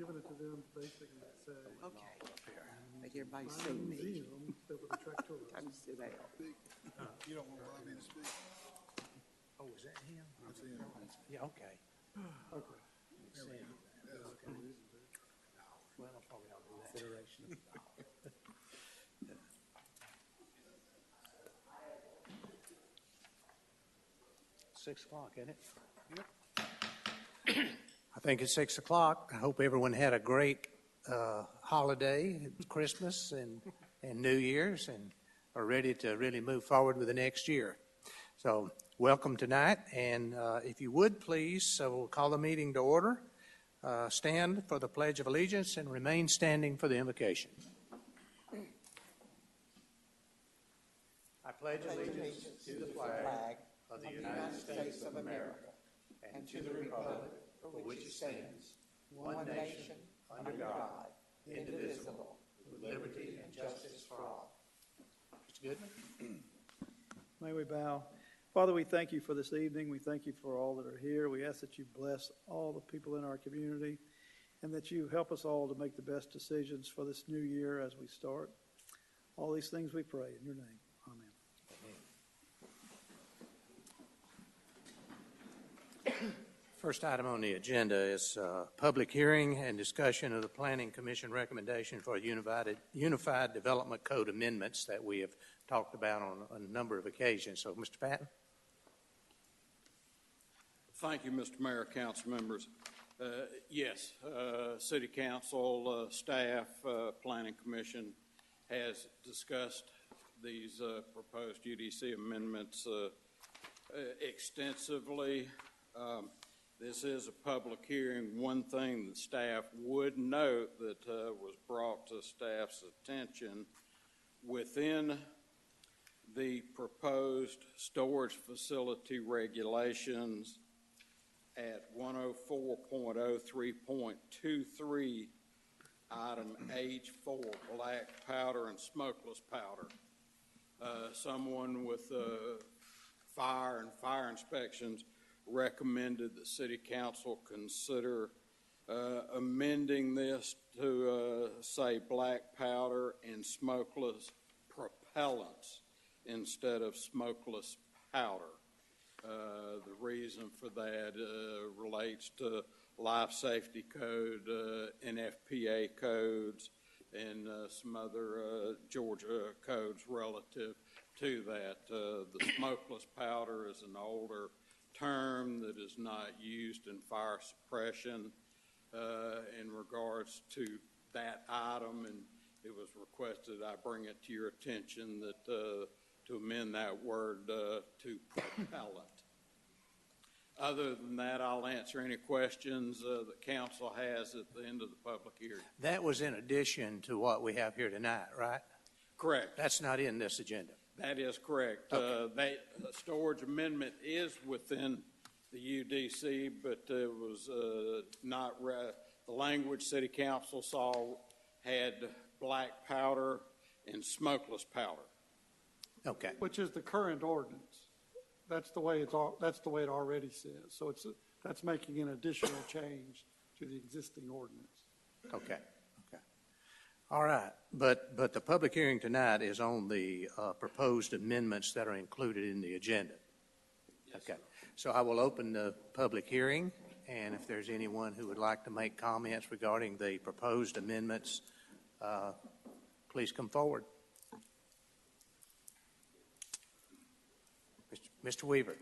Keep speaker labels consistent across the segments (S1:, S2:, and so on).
S1: giving it to them to basically say.
S2: Okay. Like everybody's seen me.
S1: Museum that would attract tourists.
S2: Time to sit down.
S3: You don't want Bobby to speak?
S4: Oh, is that him?
S3: That's him.
S4: Yeah, okay.
S1: Okay.
S4: Well, I'll probably not do that. Consideration. 6 o'clock, isn't it? Yep. I think it's 6 o'clock. I hope everyone had a great holiday, Christmas and New Year's, and are ready to really move forward with the next year. So welcome tonight, and if you would please, we'll call the meeting to order. Stand for the Pledge of Allegiance and remain standing for the invocation. I pledge allegiance to the flag of the United States of America and to the republic for which it stands, one nation, under God, indivisible, with liberty and justice for all. Mr. Goodman?
S1: May we bow. Father, we thank you for this evening. We thank you for all that are here. We ask that you bless all the people in our community and that you help us all to make the best decisions for this new year as we start. All these things we pray in your name. Amen.
S4: First item on the agenda is public hearing and discussion of the Planning Commission recommendation for Unified Development Code amendments that we have talked about on a number of occasions. So, Mr. Patton.
S5: Thank you, Mr. Mayor, council members. Yes, City Council, staff, Planning Commission has discussed these proposed UDC amendments extensively. This is a public hearing. One thing that staff would note that was brought to staff's attention within the proposed storage facility regulations at 104.03.23, item H4, black powder and smokeless powder. Someone with fire inspections recommended the City Council consider amending this to say black powder and smokeless propellants instead of smokeless powder. The reason for that relates to life safety code, NFPA codes, and some other Georgia codes relative to that. The smokeless powder is an older term that is not used in fire suppression in regards to that item, and it was requested I bring it to your attention that to amend that word to propellant. Other than that, I'll answer any questions that council has at the end of the public hearing.
S4: That was in addition to what we have here tonight, right?
S5: Correct.
S4: That's not in this agenda.
S5: That is correct.
S4: Okay.
S5: The storage amendment is within the UDC, but it was not the language City Council saw had black powder and smokeless powder.
S4: Okay.
S1: Which is the current ordinance. That's the way it already says. So that's making an additional change to the existing ordinance.
S4: Okay. All right. But the public hearing tonight is on the proposed amendments that are included in the agenda. Yes, okay. So I will open the public hearing, and if there's anyone who would like to make comments regarding the proposed amendments, please come forward. Mr. Weaver.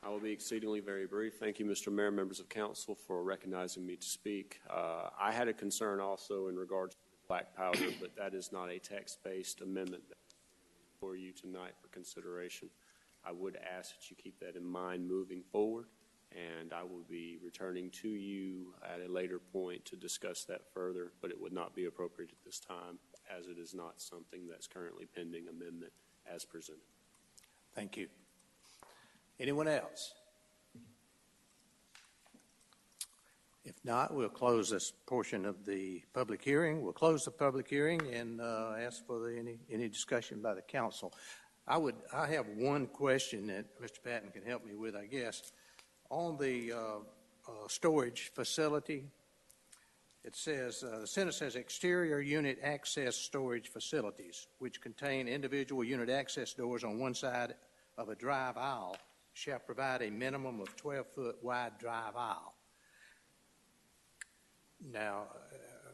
S6: I will be exceedingly very brief. Thank you, Mr. Mayor, members of council, for recognizing me to speak. I had a concern also in regards to black powder, but that is not a text-based amendment for you tonight for consideration. I would ask that you keep that in mind moving forward, and I will be returning to you at a later point to discuss that further, but it would not be appropriate at this time as it is not something that's currently pending amendment as presented.
S4: Thank you. Anyone else? If not, we'll close this portion of the public hearing. We'll close the public hearing and ask for any discussion by the council. I have one question that Mr. Patton can help me with, I guess. On the storage facility, it says, the sentence says exterior unit access storage facilities, which contain individual unit access doors on one side of a drive aisle, shall provide a minimum of 12-foot wide drive aisle. Now,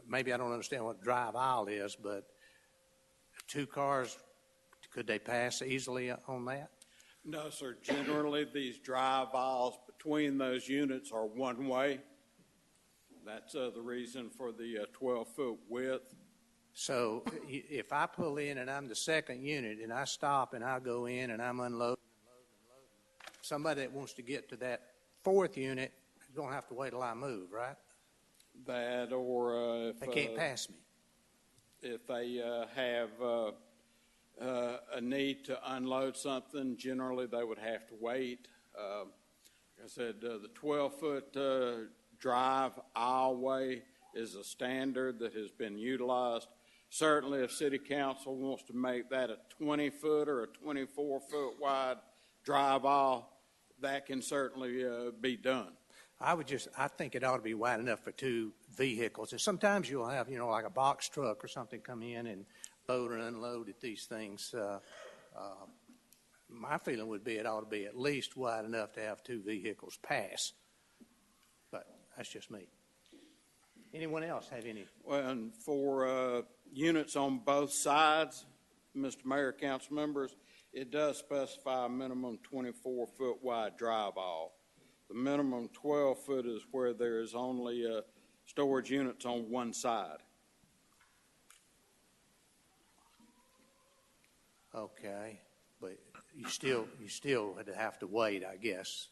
S4: maybe I don't understand what drive aisle is, but 2 cars, could they pass easily on that?
S5: No, sir. Generally, these drive aisles between those units are one way. That's the reason for the 12-foot width.
S4: So if I pull in and I'm the second unit and I stop and I go in and I'm unloading, somebody that wants to get to that 4th unit is going to have to wait till I move, right?
S5: That or if
S4: They can't pass me.
S5: if they have a need to unload something, generally they would have to wait. Like I said, the 12-foot drive aisleway is a standard that has been utilized. Certainly, if City Council wants to make that a 20-foot or a 24-foot wide drive aisle, that can certainly be done.
S4: I think it ought to be wide enough for 2 vehicles. And sometimes you'll have, like a box truck or something come in and load and unload at these things. My feeling would be it ought to be at least wide enough to have 2 vehicles pass. But that's just me. Anyone else have any?
S5: Well, and for units on both sides, Mr. Mayor, council members, it does specify a minimum 24-foot wide drive aisle. The minimum 12-foot is where there is only storage units on one side.
S4: Okay, but you still would have to wait, I guess,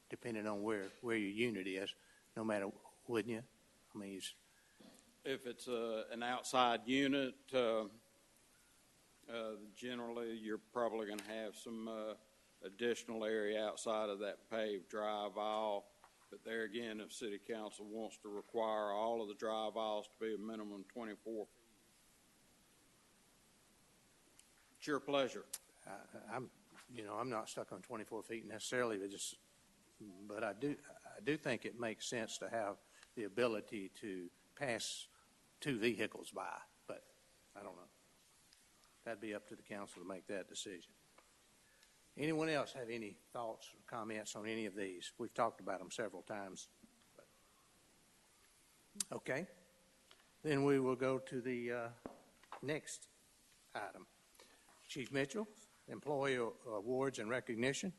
S4: depending on where your unit is, no matter, wouldn't you? I mean,
S5: If it's an outside unit, generally you're probably going to have some additional area outside of that paved drive aisle. But there again, if City Council wants to require all of the drive aisles to be a minimum 24 feet, it's your pleasure.
S4: I'm not stuck on 24 feet necessarily, but I do think it makes sense to have the ability to pass 2 vehicles by, but I don't know. That'd be up to the council to make that decision. Anyone else have any thoughts or comments on any of these? We've talked about them several times. Okay. Then we will go to the next item. Chief Mitchell, Employee Awards and Recognition.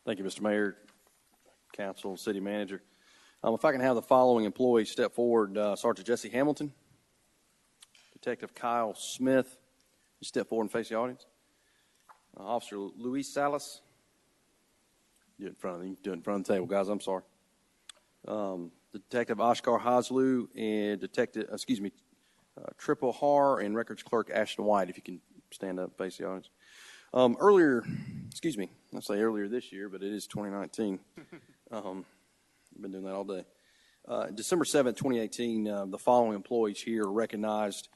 S7: Thank you, Mr. Mayor, Council, City Manager. If I can have the following employees step forward, Sergeant Jesse Hamilton, Detective Kyle Smith, you step forward and face the audience. Officer Luis Salas, do it in front of the table, guys. I'm sorry. Detective Oscar Haslu and Triple Har and Records Clerk Ashton White. If you can stand up, face the audience. Earlier this year, but it is 2019. I've been doing that all day. December 7th, 2018, the following employees here recognized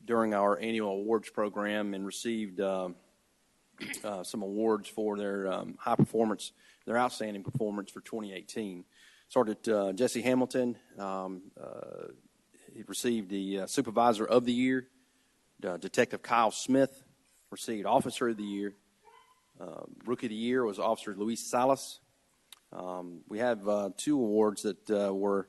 S7: during our annual awards program and received some awards for their high performance, their outstanding performance for 2018. Sergeant Jesse Hamilton, he received the Supervisor of the Year. Detective Kyle Smith received Officer of the Year. Rookie of the Year was Officer Luis Salas. We have 2 awards that were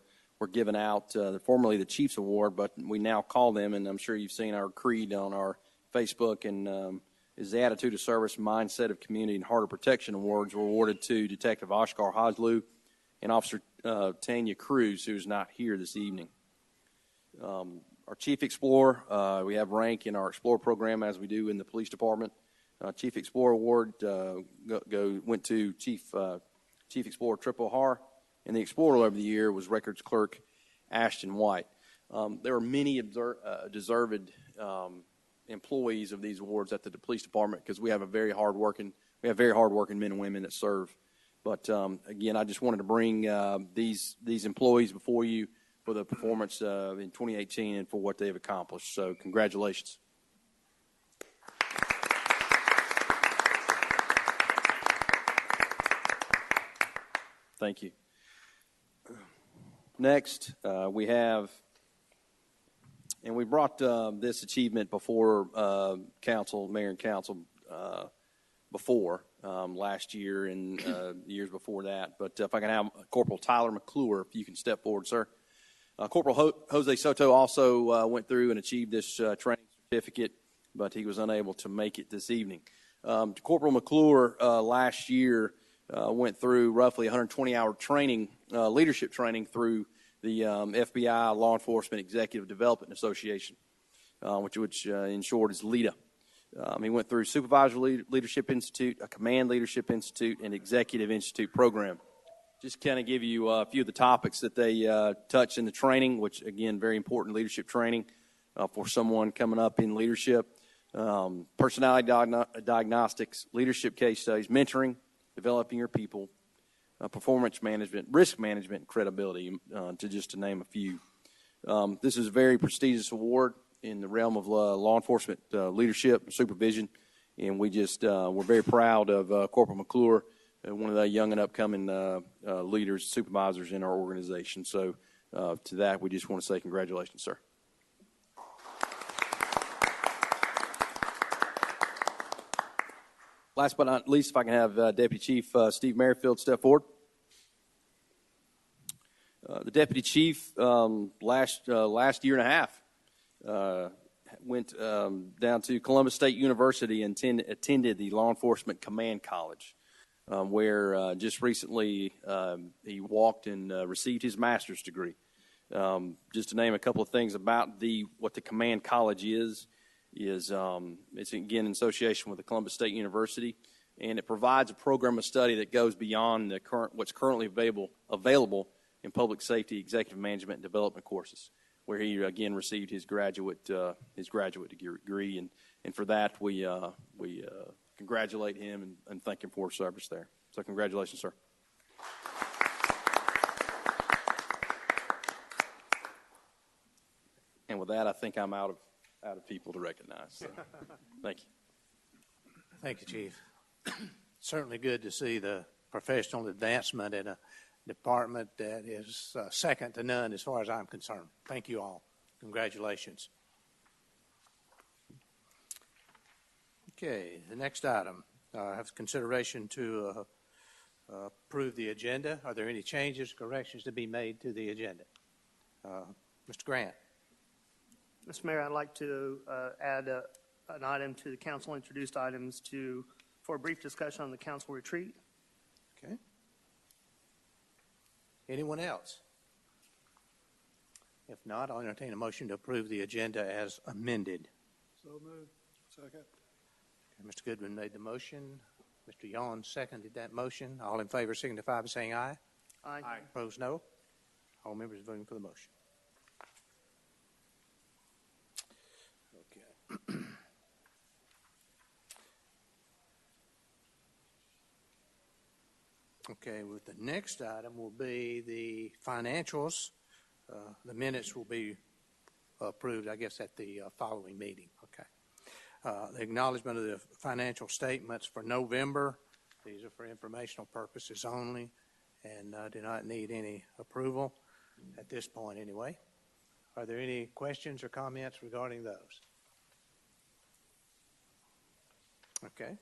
S7: given out, formerly the Chiefs Award, but we now call them, and I'm sure you've seen our creed on our Facebook, and is the Attitude of Service, Mindset of Community, and Heart of Protection Awards were awarded to Detective Oscar Haslu and Officer Tanya Cruz, who's not here this evening. Our Chief Explorer, we have rank in our Explorer program as we do in the Police Department. Chief Explorer Award went to Chief Explorer Triple Har, and the Explorer of the Year was Records Clerk Ashton White. There are many deserved employees of these awards at the police department because we have very hardworking men and women that serve But again, I just wanted to bring these employees before you for the performance in 2018 and for what they've accomplished. So congratulations. Thank you. Next, we have, and we brought this achievement before council, mayor and council, before last year and years before that. But if I can have Corporal Tyler McClure, if you can step forward, sir. Corporal Jose Soto also went through and achieved this training certificate, but he was unable to make it this evening. Corporal McClure last year went through roughly 120-hour training, leadership training through the FBI Law Enforcement Executive Development Association, which in short is LEDA. He went through Supervisory Leadership Institute, a Command Leadership Institute, and Executive Institute program. Just kind of give you a few of the topics that they touch in the training, which, again, very important leadership training for someone coming up in leadership. Personality diagnostics, leadership case studies, mentoring, developing your people, performance management, risk management, and credibility, to name a few. This is a very prestigious award in the realm of law enforcement leadership and supervision, and we're very proud of Corporal McClure, one of the young and upcoming leaders, supervisors in our organization. So to that, we just want to say congratulations, sir. Last but not least, if I can have Deputy Chief Steve Merrifield step forward. The Deputy Chief last year and a half went down to Columbus State University and attended the Law Enforcement Command College, where just recently he walked and received his master's degree. Just to name a couple of things about what the Command College is it's again in association with the Columbus State University, and it provides a program of study that goes beyond what's currently available in public safety, executive management, and development courses, where he again received his graduate degree, and for that we congratulate him and thank him for his service there. So congratulations, sir. And with that, I think I'm out of people to recognize. So, thank you.
S4: Thank you, Chief. Certainly good to see the professional advancement in a department that is second to none as far as I'm concerned. Thank you all. Congratulations. Okay, the next item, I have consideration to approve the agenda. Are there any changes, corrections to be made to the agenda? Mr. Grant.
S8: Mr. Mayor, I'd like to add an item to the council introduced items for a brief discussion on the council retreat.
S4: Okay. Anyone else? If not, I'll entertain a motion to approve the agenda as amended.
S3: So moved. Second.
S4: Okay, Mr. Goodwin made the motion. Mr. Yawn seconded that motion. All in favor signify by saying aye.
S8: Aye.
S4: Opposed, no. All members voting for the motion. Okay. Okay, with the next item will be the financials. The minutes will be approved, I guess, at the following meeting. Okay. The acknowledgement of the financial statements for November. These are for informational purposes only and do not need any approval at this point anyway. Are there any questions or comments regarding those? Okay.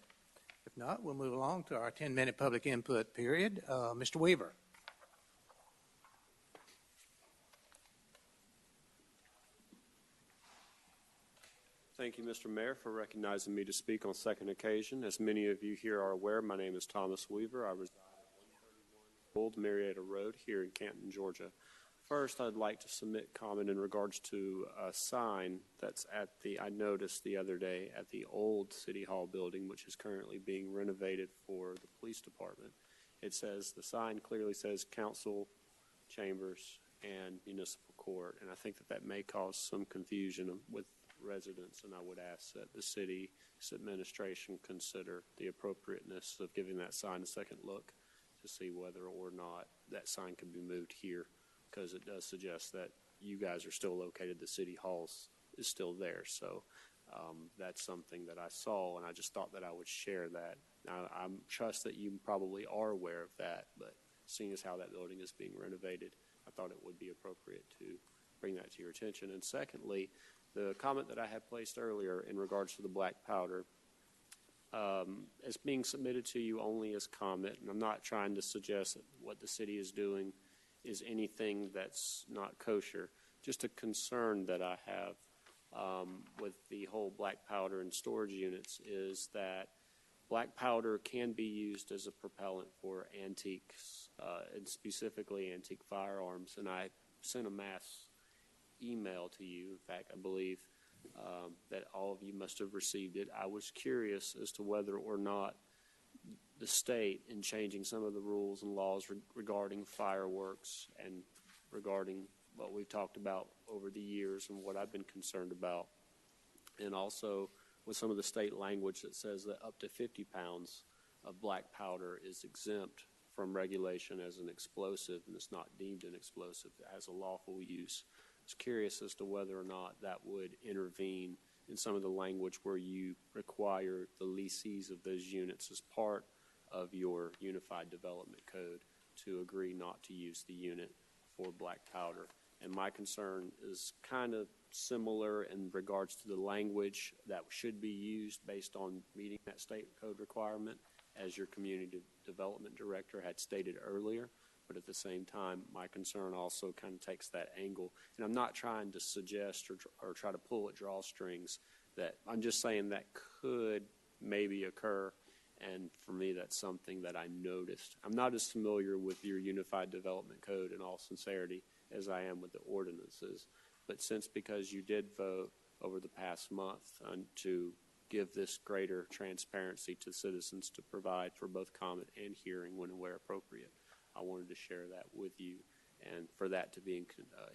S4: If not, we'll move along to our 10-minute public input period. Mr. Weaver.
S6: Thank you, Mr. Mayor, for recognizing me to speak on second occasion. As many of you here are aware, my name is Thomas Weaver. I reside at 131 Old Marietta Road here in Canton, Georgia. First, I'd like to submit comment in regards to a sign that's I noticed the other day at the old City Hall building, which is currently being renovated for the police department. The sign clearly says council, chambers, and municipal court, and I think that may cause some confusion with residents, and I would ask that the city's administration consider the appropriateness of giving that sign a second look. to see whether or not that sign can be moved here, because it does suggest that you guys are still located, the city hall is still there. So that's something that I saw, and I just thought that I would share that. Now, I trust that you probably are aware of that, but seeing as how that building is being renovated, I thought it would be appropriate to bring that to your attention. And secondly, the comment that I had placed earlier in regards to the black powder, is being submitted to you only as comment, and I'm not trying to suggest that what the city is doing is anything that's not kosher. Just a concern that I have with the whole black powder and storage units is that black powder can be used as a propellant for antiques, and specifically antique firearms. And I sent a mass email to you. In fact, I believe that all of you must have received it. I was curious as to whether or not the state, in changing some of the rules and laws regarding fireworks and regarding what we've talked about over the years and what I've been concerned about, and also with some of the state language that says that up to 50 pounds of black powder is exempt from regulation as an explosive, and it's not deemed an explosive as a lawful use. I was curious as to whether or not that would intervene in some of the language where you require the lessees of those units as part of your Unified Development Code to agree not to use the unit for black powder. And my concern is kind of similar in regards to the language that should be used based on meeting that state code requirement, as your community development director had stated earlier. But at the same time, my concern also kind of takes that angle. And I'm not trying to suggest or try to pull at drawstrings. That I'm just saying that could maybe occur. And for me, that's something that I noticed. I'm not as familiar with your Unified Development Code, in all sincerity, as I am with the ordinances. But because you did vote over the past month to give this greater transparency to citizens to provide for both comment and hearing when and where appropriate, I wanted to share that with you, and for that to be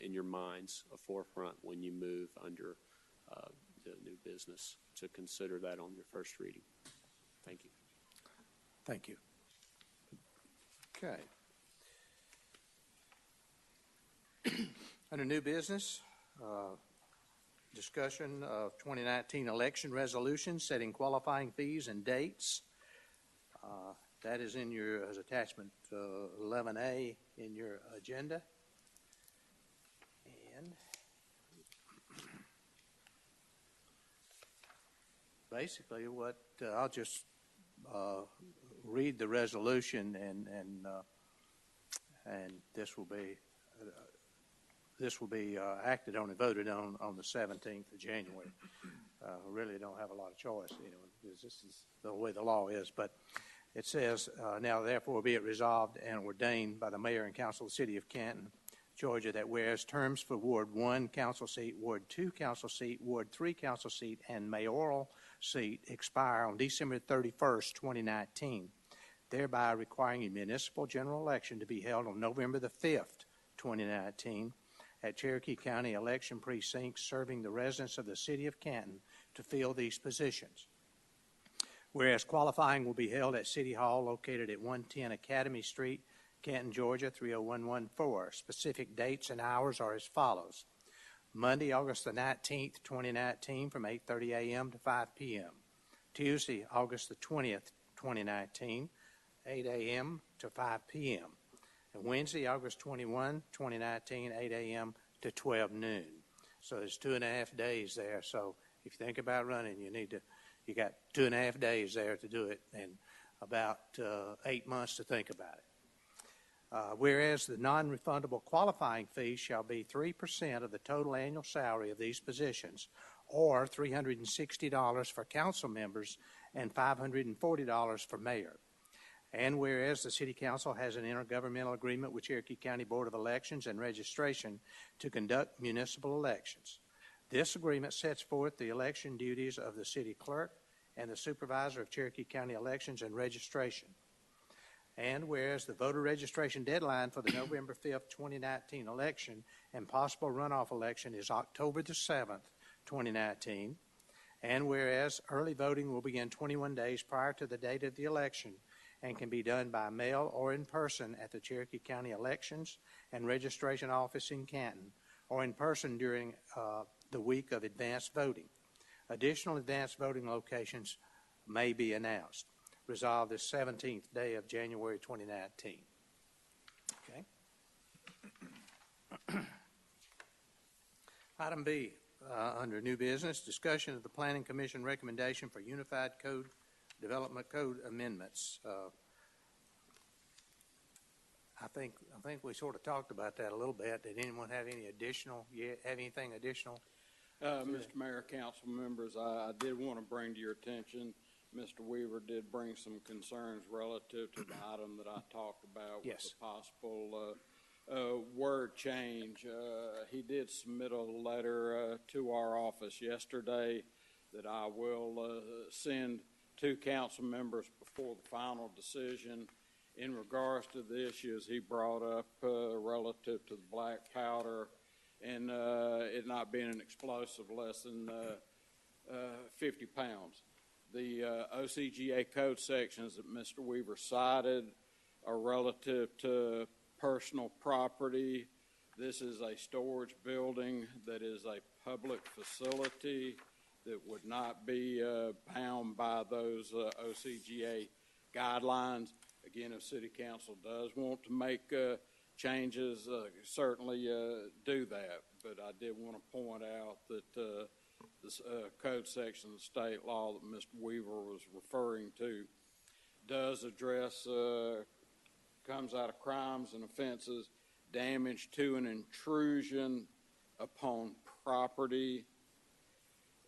S6: in your minds a forefront when you move under the new business, to consider that on your first reading. Thank you.
S4: Thank you. Okay. Under new business, discussion of 2019 election resolutions setting qualifying fees and dates. That is in your as attachment 11A in your agenda. And basically what I'll just read the resolution, and this will be acted on and voted on the 17th of January. We really don't have a lot of choice, because this is the way the law is. But it says, now therefore be it resolved and ordained by the mayor and council of the city of Canton, Georgia, that whereas terms for Ward 1 council seat, Ward 2 council seat, Ward 3 council seat, and mayoral seat expire on December 31st, 2019, thereby requiring a municipal general election to be held on November the 5th, 2019, at Cherokee County election precincts serving the residents of the city of Canton to fill these positions. Whereas qualifying will be held at City Hall located at 110 Academy Street, Canton, Georgia, 30114. Specific dates and hours are as follows. Monday, August the 19th, 2019, from 8:30 a.m. to 5 p.m. Tuesday, August the 20th, 2019, 8 a.m. to 5 p.m. And Wednesday, August 21, 2019, 8 a.m. to 12 noon. So there's 2.5 days there. So if you think about running, you got 2.5 days there to do it, and about 8 months to think about it. Whereas the non-refundable qualifying fee shall be 3% of the total annual salary of these positions, or $360 for council members and $540 for mayor. And whereas the City Council has an intergovernmental agreement with Cherokee County Board of Elections and Registration to conduct municipal elections. This agreement sets forth the election duties of the city clerk and the supervisor of Cherokee County Elections and Registration. And whereas the voter registration deadline for the November 5th, 2019 election and possible runoff election is October the 7th, 2019. And whereas early voting will begin 21 days prior to the date of the election, and can be done by mail or in person at the Cherokee County Elections and Registration Office in Canton, or in person during the week of advanced voting. Additional advanced voting locations may be announced. Resolved this 17th day of January 2019. Okay. Item B, under new business, discussion of the Planning Commission recommendation for Unified Code Development Code amendments. I think we sort of talked about that a little bit. Did anyone have any additional? Have anything additional?
S5: Mr. Mayor, council members, I did want to bring to your attention, Mr. Weaver did bring some concerns relative to the item that I talked about with
S4: Yes.
S5: the possible word change. He did submit a letter to our office yesterday that I will send to council members before the final decision in regards to the issues he brought up relative to the black powder and it not being an explosive less than 50 pounds. The OCGA code sections that Mr. Weaver cited are relative to personal property. This is a storage building that is a public facility that would not be bound by those OCGA guidelines. Again, if City Council does want to make changes, certainly do that. But I did want to point out that this code section of the state law that Mr. Weaver was referring to does address, comes out of crimes and offenses, damage to an intrusion upon property.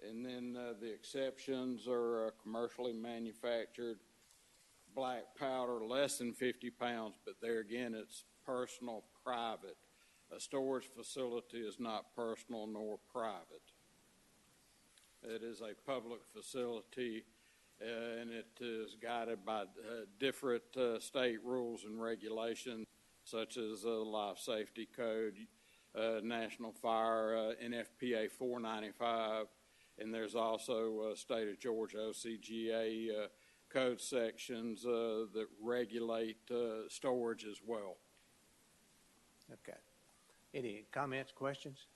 S5: And then the exceptions are commercially manufactured black powder less than 50 pounds, but there again, it's personal, private. A storage facility is not personal nor private. It is a public facility, and it is guided by different state rules and regulations, such as the Life Safety Code, National Fire, NFPA 495, and there's also State of Georgia OCGA code sections that regulate storage as well.
S4: Okay. Any comments, questions?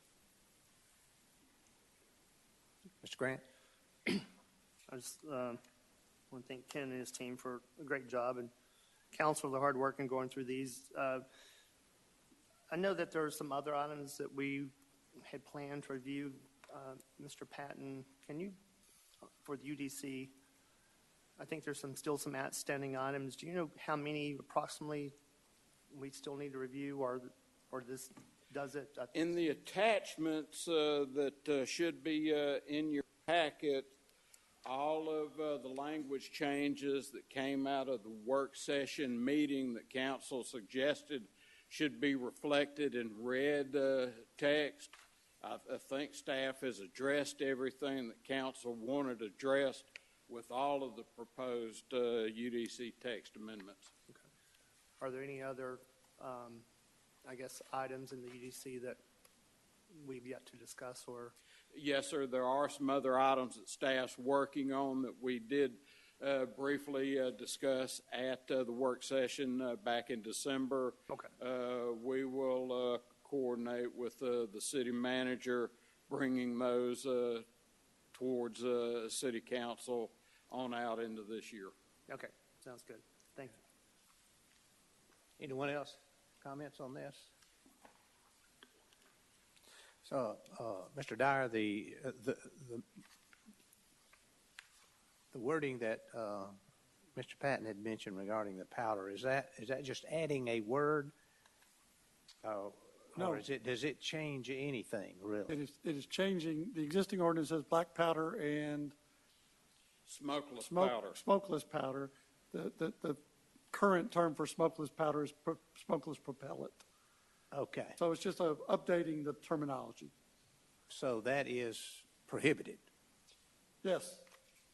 S4: Mr. Grant?
S8: I just want to thank Ken and his team for a great job, and council for the hard work in going through these. I know that there are some other items that we had planned to review. Mr. Patton, can you, for the UDC, I think there's still some outstanding items. Do you know how many approximately we still need to review, or this does it?
S5: In the attachments that should be in your packet, all of the language changes that came out of the work session meeting that council suggested should be reflected in red text. I think staff has addressed everything that council wanted addressed with all of the proposed UDC text amendments.
S8: Okay. Are there any other, items in the UDC that we've yet to discuss, or?
S5: Yes, sir. There are some other items that staff's working on that we did briefly discuss at the work session back in December.
S8: Okay.
S5: We will coordinate with the city manager, bringing those towards city council on out into this year.
S8: Okay, sounds good. Thank you.
S4: Anyone else? Comments on this? So, Mr. Dyer, the wording that Mr. Patton had mentioned regarding the powder, is that just adding a word?
S3: No.
S4: Or does it change anything, really?
S3: It is changing. The existing ordinance says black powder and
S5: Smokeless powder.
S3: smokeless powder. The current term for smokeless powder is smokeless propellant.
S4: Okay,
S3: So it's just updating the terminology.
S4: so that is prohibited.
S3: Yes.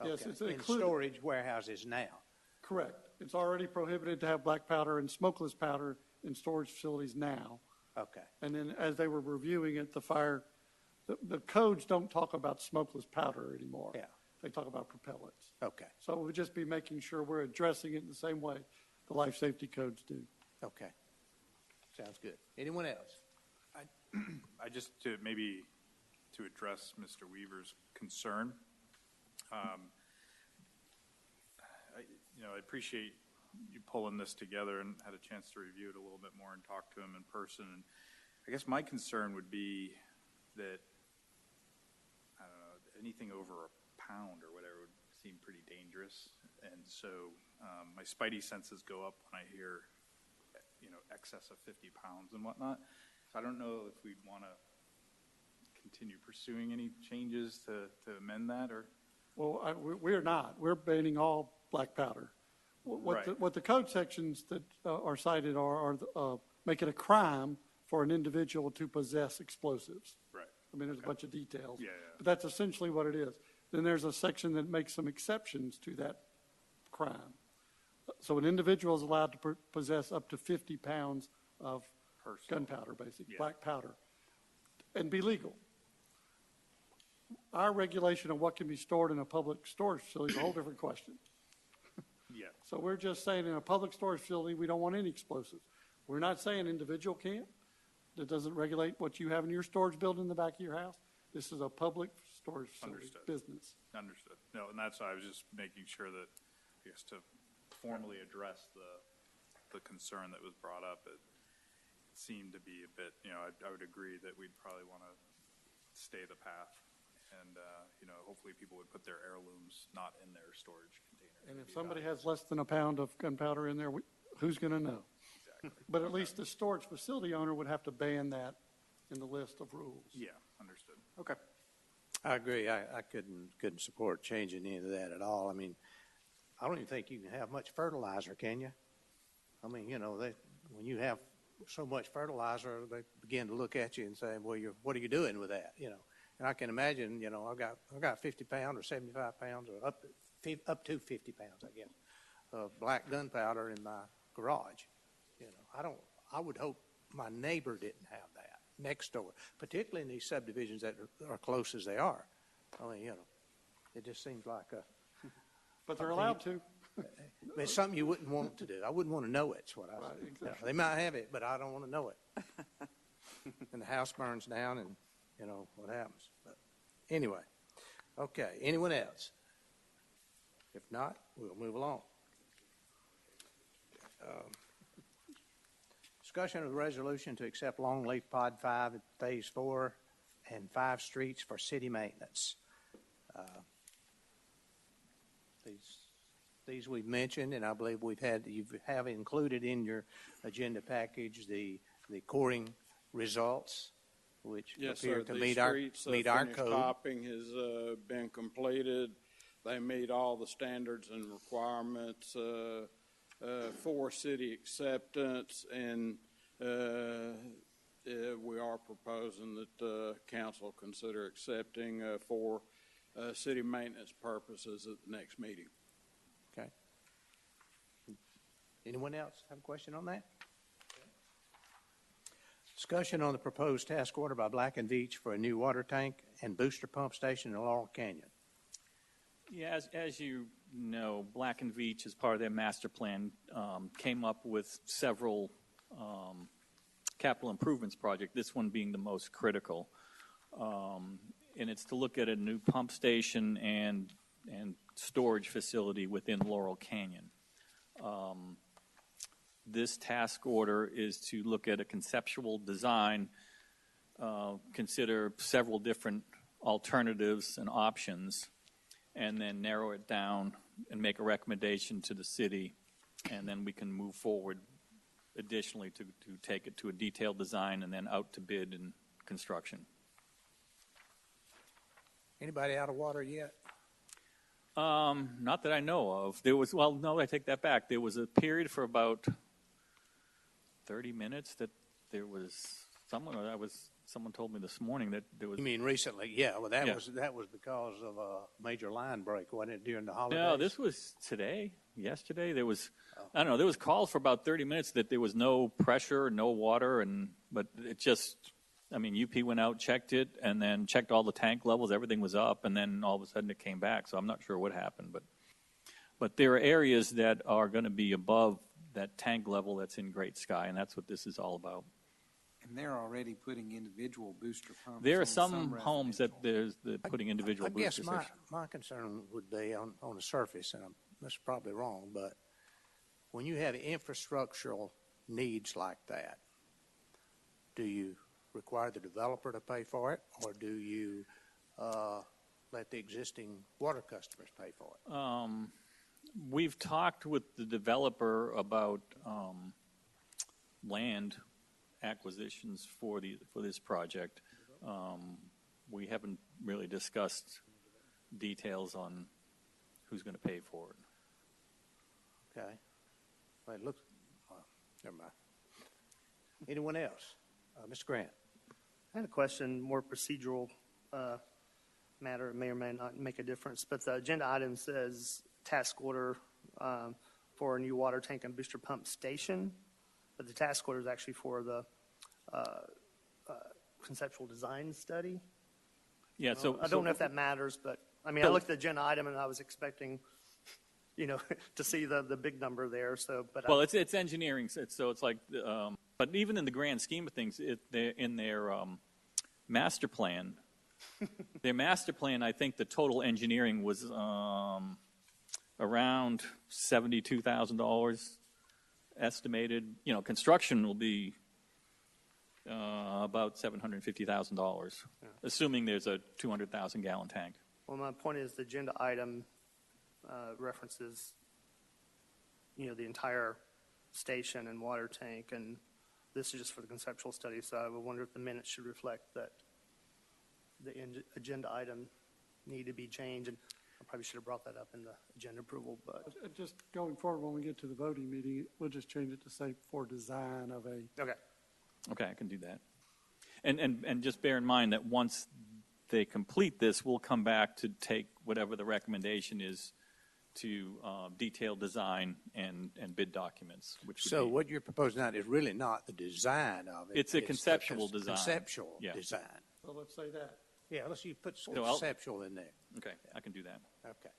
S3: Yes,
S4: Okay.
S3: it's
S4: In
S3: included.
S4: storage warehouses now.
S3: Correct. It's already prohibited to have black powder and smokeless powder in storage facilities now.
S4: Okay,
S3: And then as they were reviewing it, the codes don't talk about smokeless powder anymore.
S4: Yeah.
S3: they talk about propellants.
S4: Okay,
S3: So it would just be making sure we're addressing it in the same way the life safety codes do.
S4: okay. Sounds good. Anyone else?
S9: I just to maybe to address Mr. Weaver's concern. I appreciate you pulling this together and had a chance to review it a little bit more and talk to him in person. And I guess my concern would be that, I don't know, anything over a pound or whatever would seem pretty dangerous. And so my spidey senses go up when I hear, excess of 50 pounds and whatnot. So I don't know if we'd want to continue pursuing any changes to amend that or.
S3: Well, we're not. We're banning all black powder.
S9: Right.
S3: What the code sections that are cited are make it a crime for an individual to possess explosives.
S9: Right.
S3: I mean, there's a bunch of details.
S9: Yeah.
S3: But that's essentially what it is. Then there's a section that makes some exceptions to that crime. So an individual is allowed to possess up to 50 pounds of gunpowder, basically,
S9: Yeah.
S3: black powder, and be legal. Our regulation of what can be stored in a public storage facility is a whole different question.
S9: Yeah.
S3: So we're just saying in a public storage facility, we don't want any explosives. We're not saying individual can't. That doesn't regulate what you have in your storage building in the back of your house. This is a public storage facility
S9: Understood.
S3: business.
S9: Understood. No, and that's why I was just making sure that, I guess, to formally address the concern that was brought up, it seemed to be a bit, I would agree that we'd probably want to stay the path. And, hopefully people would put their heirlooms not in their storage container.
S3: And if somebody has less than a pound of gunpowder in there, who's going to know?
S9: Exactly.
S3: But at least the storage facility owner would have to ban that in the list of rules.
S9: Yeah, understood. Okay.
S4: I agree. I couldn't support changing any of that at all. I mean, I don't even think you can have much fertilizer, can you? I mean, when you have so much fertilizer, they begin to look at you and say, well, what are you doing with that? And I can imagine, I've got 50 pounds or 75 pounds or up to 50 pounds, I guess, of black gunpowder in my garage. I would hope my neighbor didn't have that next door, particularly in these subdivisions that are close as they are. I mean, it just seems like
S3: But they're allowed to.
S4: it's something you wouldn't want to do. I wouldn't want to know it's what I
S3: Right,
S4: said.
S3: exactly.
S4: They might have it, but I don't want to know it. And the house burns down and, what happens. But anyway, okay, anyone else? If not, we'll move along. Discussion of the resolution to accept Longleaf Pod 5 at Phase 4 and 5 streets for city maintenance. These we've mentioned, and I believe you have included in your agenda package the coring results, which
S5: Yes,
S4: appear
S5: sir.
S4: to
S5: The
S4: meet our
S5: streets,
S4: our
S5: finished
S4: code.
S5: topping has been completed. They meet all the standards and requirements for city acceptance, and we are proposing that council consider accepting for city maintenance purposes at the next meeting.
S4: Okay. Anyone else have a question on that? Discussion on the proposed task order by Black and Veatch for a new water tank and booster pump station in Laurel Canyon.
S10: Yeah, as you know, Black and Veatch, as part of their master plan, came up with several capital improvements projects, this one being the most critical. And it's to look at a new pump station and storage facility within Laurel Canyon. This task order is to look at a conceptual design, consider several different alternatives and options, and then narrow it down and make a recommendation to the city, and then we can move forward additionally to take it to a detailed design and then out to bid and construction.
S4: Anybody out of water yet?
S10: Not that I know of. No, I take that back. There was a period for about 30 minutes that there was someone told me this morning that there was.
S4: You mean recently? Yeah. Well, that
S10: Yeah.
S4: was because of a major line break, wasn't it, during the holidays?
S10: No, this was yesterday. There was, I don't know, there was calls for about 30 minutes that there was no pressure, no water, but it just I mean, UP went out, checked it, and then checked all the tank levels. Everything was up, and then all of a sudden it came back. So I'm not sure what happened, but there are areas that are going to be above that tank level that's in Great Sky, and that's what this is all about.
S11: And they're already putting individual booster pumps.
S10: There are
S11: on
S10: some homes that
S11: residential.
S10: they're putting individual
S4: I guess
S10: boosters.
S4: my concern would be on the surface, and that's probably wrong, but when you have infrastructural needs like that, do you require the developer to pay for it, or do you let the existing water customers pay for it?
S10: We've talked with the developer about land acquisitions for this project. We haven't really discussed details on who's going to pay for it.
S4: Okay. Well, it looks, never mind. Anyone else? Mr. Grant?
S8: I had a question, more procedural matter. It may or may not make a difference, but the agenda item says task order for a new water tank and booster pump station, but the task order is actually for the conceptual design study.
S10: Yeah, so
S8: I don't know if that matters, but I mean, I looked at the agenda item and I was expecting, to see the big number there. So, but
S10: well, it's engineering, so it's like, but even in the grand scheme of things, in their master plan, I think the total engineering was around $72,000 estimated. Construction will be about $750,000, assuming there's a 200,000 gallon tank.
S8: Well, my point is the agenda item references, the entire station and water tank, and this is just for the conceptual study. So I would wonder if the minutes should reflect that the agenda item need to be changed, and I probably should have brought that up in the agenda approval. But
S3: Just going forward, when we get to the voting meeting, we'll just change it to say for design of a.
S10: Okay, I can do that. And just bear in mind that once they complete this, we'll come back to take whatever the recommendation is to detailed design and bid documents.
S4: So what you're proposing now is really not the design of it.
S10: It's a conceptual design.
S4: Conceptual design.
S3: So let's say that.
S4: Yeah, let's you put
S10: So
S4: conceptual in there.
S10: Okay, I can do that.
S4: Okay.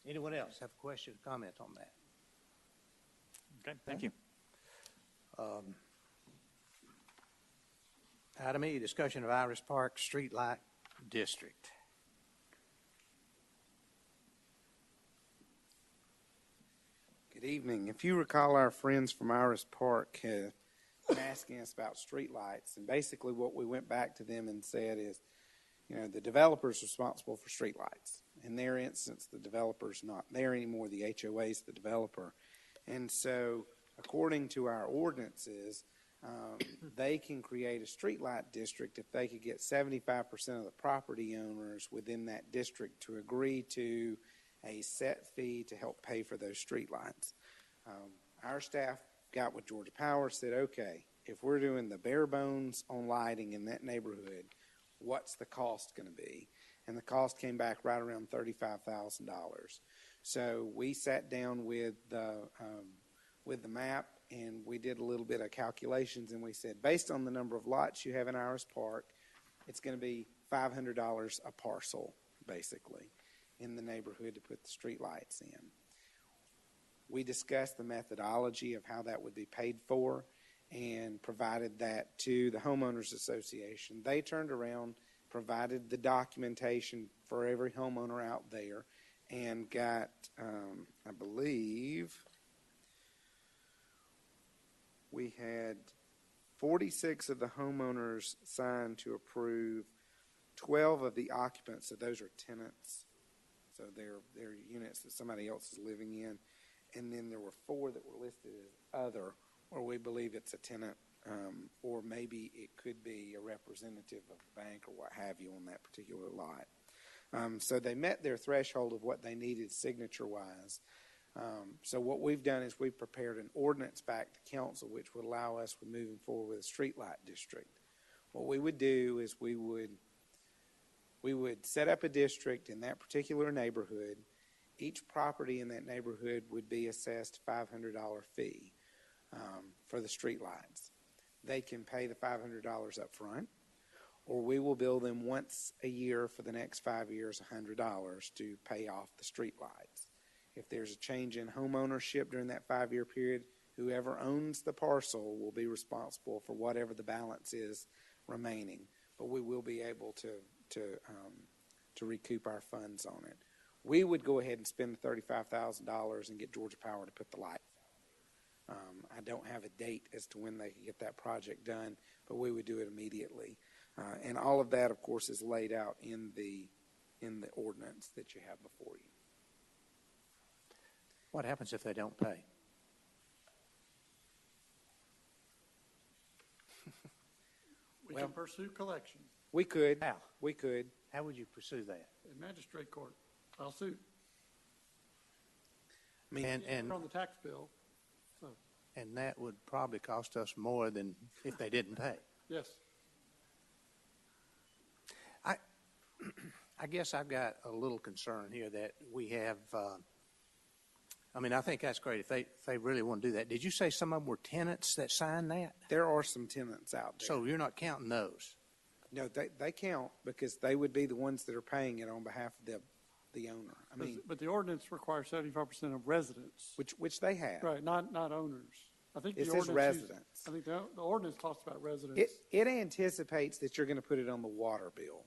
S4: Anyone else have a question or comment on that?
S10: Okay, thank you.
S4: Item E, discussion of Iris Park Streetlight District.
S11: Good evening. If you recall, our friends from Iris Park have been asking us about streetlights, and basically what we went back to them and said is, the developer's responsible for streetlights. In their instance, the developer's not there anymore. The HOA's the developer. And so, according to our ordinances, they can create a streetlight district if they could get 75% of the property owners within that district to agree to a set fee to help pay for those streetlights. Our staff got with Georgia Power, said, okay, if we're doing the bare bones on lighting in that neighborhood, what's the cost going to be? And the cost came back right around $35,000. So we sat down with the map, and we did a little bit of calculations, and we said, based on the number of lots you have in Iris Park, it's going to be $500 a parcel, basically, in the neighborhood to put the street lights in. We discussed the methodology of how that would be paid for and provided that to the homeowners association. They turned around, provided the documentation for every homeowner out there, and got, I believe, we had 46 of the homeowners signed to approve, 12 of the occupants, so those are tenants, so they're units that somebody else is living in, and then there were 4 that were listed as other, or we believe it's a tenant, or maybe it could be a representative of a bank or what have you on that particular lot. So they met their threshold of what they needed signature-wise. So what we've done is we've prepared an ordinance back to council which would allow us with moving forward with a streetlight district. What we would do is we would set up a district in that particular neighborhood. Each property in that neighborhood would be assessed $500 fee for the streetlights. they can pay the $500 up front, or we will bill them once a year for the next 5 years $100 to pay off the street lights. If there's a change in home ownership during that 5-year period, whoever owns the parcel will be responsible for whatever the balance is remaining. But we will be able to recoup our funds on it. We would go ahead and spend the $35,000 and get Georgia Power to put the lights out. I don't have a date as to when they can get that project done, but we would do it immediately. And all of that, of course, is laid out in the ordinance that you have before you.
S4: What happens if they don't pay?
S3: We
S11: Well-
S3: can pursue collection
S11: We could.
S4: How?
S11: We could.
S4: How would you pursue that?
S3: in magistrate court. I'll sue.
S11: I mean,
S4: And
S3: On the tax bill. So,
S4: and that would probably cost us more than if they didn't pay.
S3: yes.
S4: I guess I've got a little concern here that we have. I mean, I think that's great if they really want to do that. Did you say some of them were tenants that signed that?
S11: there are some tenants out there.
S4: So you're not counting those?
S11: No, they count because they would be the ones that are paying it on behalf of the owner. I mean,
S3: But the ordinance requires 75% of residents.
S11: which they have.
S3: Right, not owners. I think
S11: It
S3: the
S11: says
S3: ordinance.
S11: residents.
S3: I think the ordinance talks about residents.
S11: It anticipates that you're going to put it on the water bill.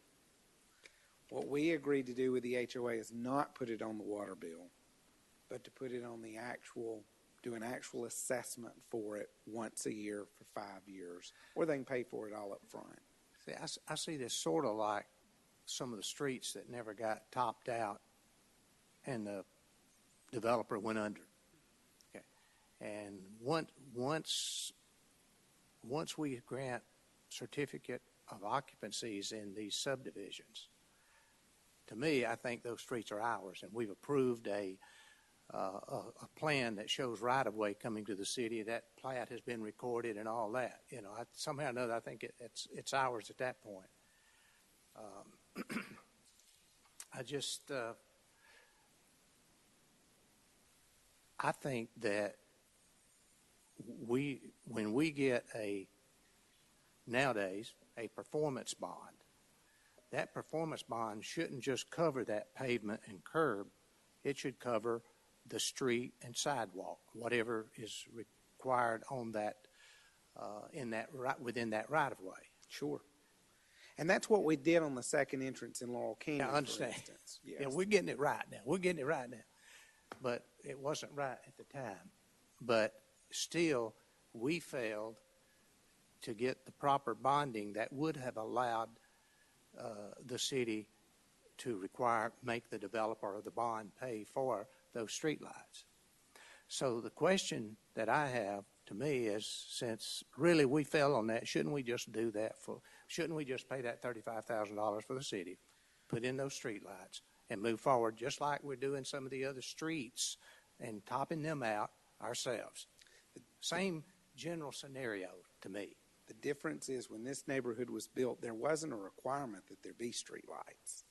S11: What we agreed to do with the HOA is not put it on the water bill, but to put it on the do an actual assessment for it once a year for 5 years, or they can pay for it all up front.
S4: See, I see this sort of like some of the streets that never got topped out and the developer went under. Okay. And once we grant certificate of occupancies in these subdivisions, to me, I think those streets are ours, and we've approved a plan that shows right-of-way coming to the city. That plat has been recorded and all that. You know, somehow or another, I think it's ours at that point. I think that when we get nowadays a performance bond, that performance bond shouldn't just cover that pavement and curb. It should cover the street and sidewalk, whatever is required on that, within that right of way.
S11: Sure. And that's what we did on the second entrance in Laurel Canyon,
S4: I understand.
S11: for instance.
S4: Yeah,
S11: Yes.
S4: we're getting it right now. We're getting it right now. But it wasn't right at the time. But still, we failed to get the proper bonding that would have allowed the city to make the developer or the bond pay for those streetlights. So the question that I have to me is, since really we fell on that, shouldn't we just do that shouldn't we just pay that $35,000 for the city, put in those streetlights, and move forward just like we're doing some of the other streets and topping them out ourselves? Same general scenario to me.
S11: The difference is when this neighborhood was built, there wasn't a requirement that there be street lights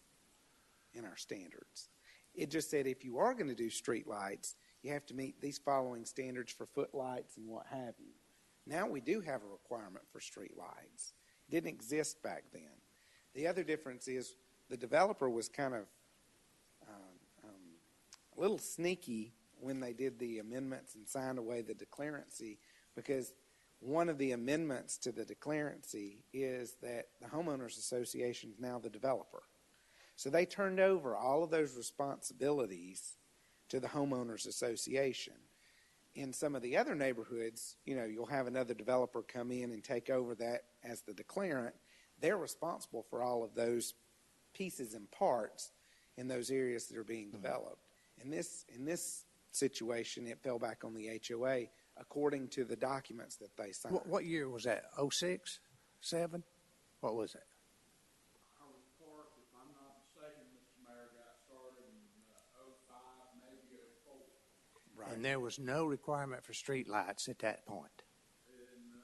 S11: in our standards. It just said if you are going to do street lights, you have to meet these following standards for footlights and what have you. Now we do have a requirement for street lights. It didn't exist back then. The other difference is the developer was kind of a little sneaky when they did the amendments and signed away the declarancy, because one of the amendments to the declarancy is that the homeowners association is now the developer. So they turned over all of those responsibilities to the homeowners association. In some of the other neighborhoods, you'll have another developer come in and take over that as the declarant. They're responsible for all of those pieces and parts in those areas that are being developed. In this situation, it fell back on the HOA according to the documents that they signed.
S4: What year was that? 06? 7? What was it?
S5: Our park, if I'm not mistaken, Mr. Mayor, got started in 05, maybe 04.
S11: Right.
S4: And there was no requirement for street lights at that point.
S5: In the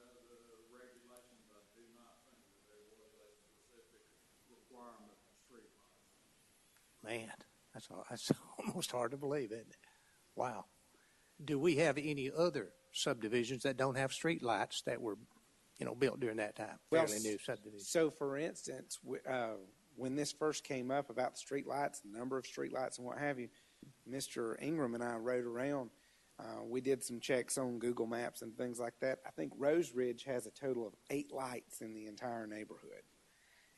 S5: regulations, I do not think that there was a specific requirement for streetlights.
S4: Man, that's almost hard to believe, isn't it? Wow. Do we have any other subdivisions that don't have street lights that were built during that time,
S11: Well,
S4: fairly new subdivision.
S11: So, for instance, when this first came up about the street lights, the number of street lights and what have you, Mr. Ingram and I rode around. We did some checks on Google Maps and things like that. I think Rose Ridge has a total of 8 lights in the entire neighborhood.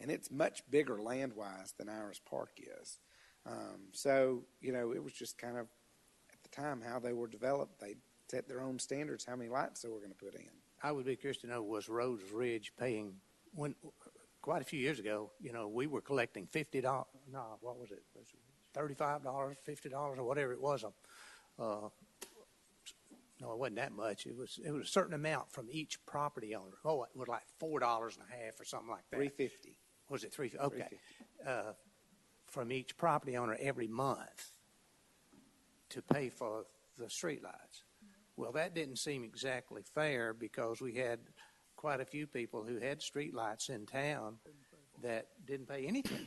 S11: And it's much bigger land-wise than Iris Park is. So, it was just kind of, at the time, how they were developed. They set their own standards, how many lights they were going to put in.
S4: I would be curious to know, was Rose Ridge paying, quite a few years ago, we were collecting $50, no, what was it? $35, $50, or whatever it was. No, it wasn't that much. It was a certain amount from each property owner. Oh, it was like $4.50 or something like that.
S11: $3.50.
S4: Was it $3.50? Okay. From each property owner every month to pay for the streetlights. Well, that didn't seem exactly fair because we had quite a few people who had streetlights in town that didn't pay anything.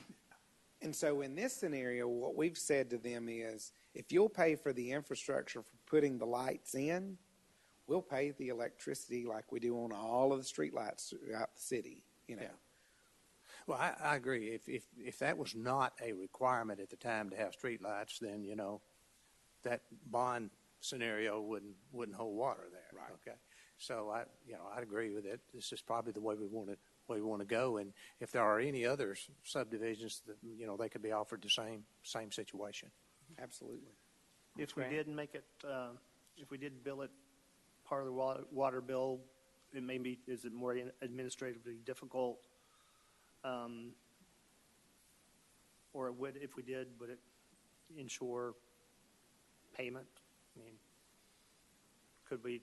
S11: And so in this scenario, what we've said to them is, if you'll pay for the infrastructure for putting the lights in, we'll pay the electricity like we do on all of the street lights throughout the city,
S4: Yeah. Well, I agree. If that was not a requirement at the time to have streetlights, then, that bond scenario wouldn't hold water there.
S11: Right.
S4: Okay. So I'd agree with it. This is probably the way we want to go. And if there are any other subdivisions that, they could be offered the same situation.
S11: Absolutely.
S8: If we did make it, if we did bill it part of the water bill, it may be, is it more administratively difficult? Or if we did, would it ensure payment? I mean, could we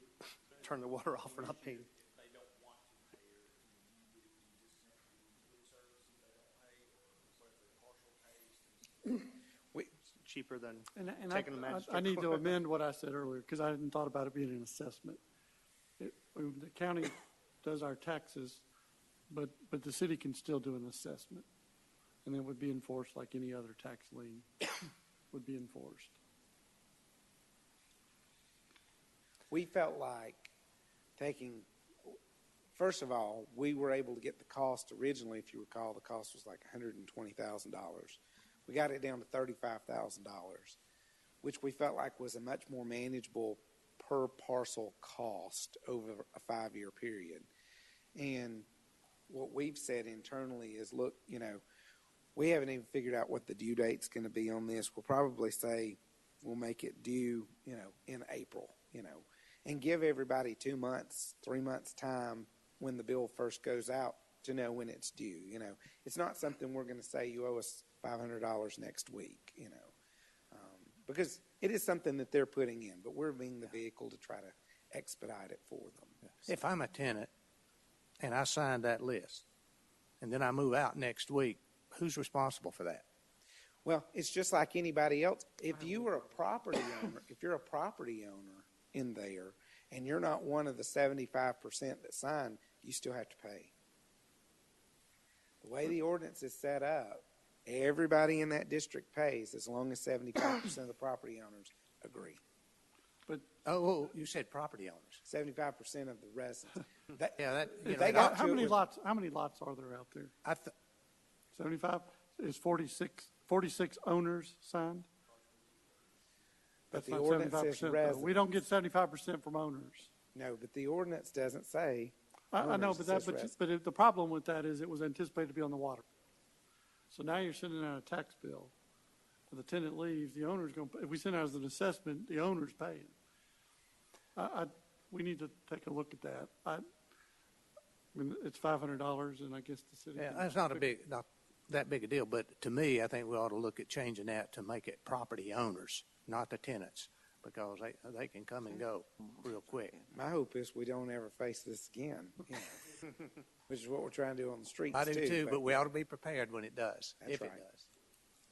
S8: turn the water off or not pay? Cheaper than
S3: And
S8: taking the magistrate.
S3: I need to amend what I said earlier, because I hadn't thought about it being an assessment. The county does our taxes, but the city can still do an assessment, and it would be enforced like any other tax lien would be enforced.
S11: We felt like first of all, we were able to get the cost originally, if you recall, the cost was like $120,000. We got it down to $35,000, which we felt like was a much more manageable per parcel cost over a 5-year period. And what we've said internally is, look, we haven't even figured out what the due date's going to be on this. We'll probably say we'll make it due, in April, and give everybody 2 months, 3 months time when the bill first goes out to know when it's due. It's not something we're going to say you owe us $500 next week, because it is something that they're putting in, but we're being the vehicle to try to expedite it for them.
S4: If I'm a tenant and I sign that list and then I move out next week, who's responsible for that?
S11: Well, it's just like anybody else. If you're a property owner in there and you're not one of the 75% that signed, you still have to pay. The way the ordinance is set up, everybody in that district pays as long as 75% of the property owners agree.
S3: But
S4: You said property owners.
S11: 75% of the residents.
S3: how many lots are there out there? 75? Is 46 owners signed?
S11: But
S3: That's
S11: the
S3: not
S11: ordinance
S3: 75%,
S11: says
S3: though.
S11: residents.
S3: We don't get 75% from owners.
S11: No, but the ordinance doesn't say.
S3: I know,
S11: owners, it says residents.
S3: but the problem with that is it was anticipated to be on the water. So now you're sending out a tax bill. If the tenant leaves, the owner's going to, if we send out as an assessment, the owner's paying. We need to take a look at that. I mean, it's $500, and I guess the city.
S4: Yeah,
S3: can
S4: that's not
S3: fix
S4: not that big a deal, but to me, I think we ought to look at changing that to make it property owners, not the tenants, because they can come and go real quick.
S11: My hope is we don't ever face this again, which is what we're trying to do on the streets
S4: I do too, but we
S11: yeah.
S4: ought to be prepared when it does,
S11: That's
S4: if it
S11: right.
S4: does.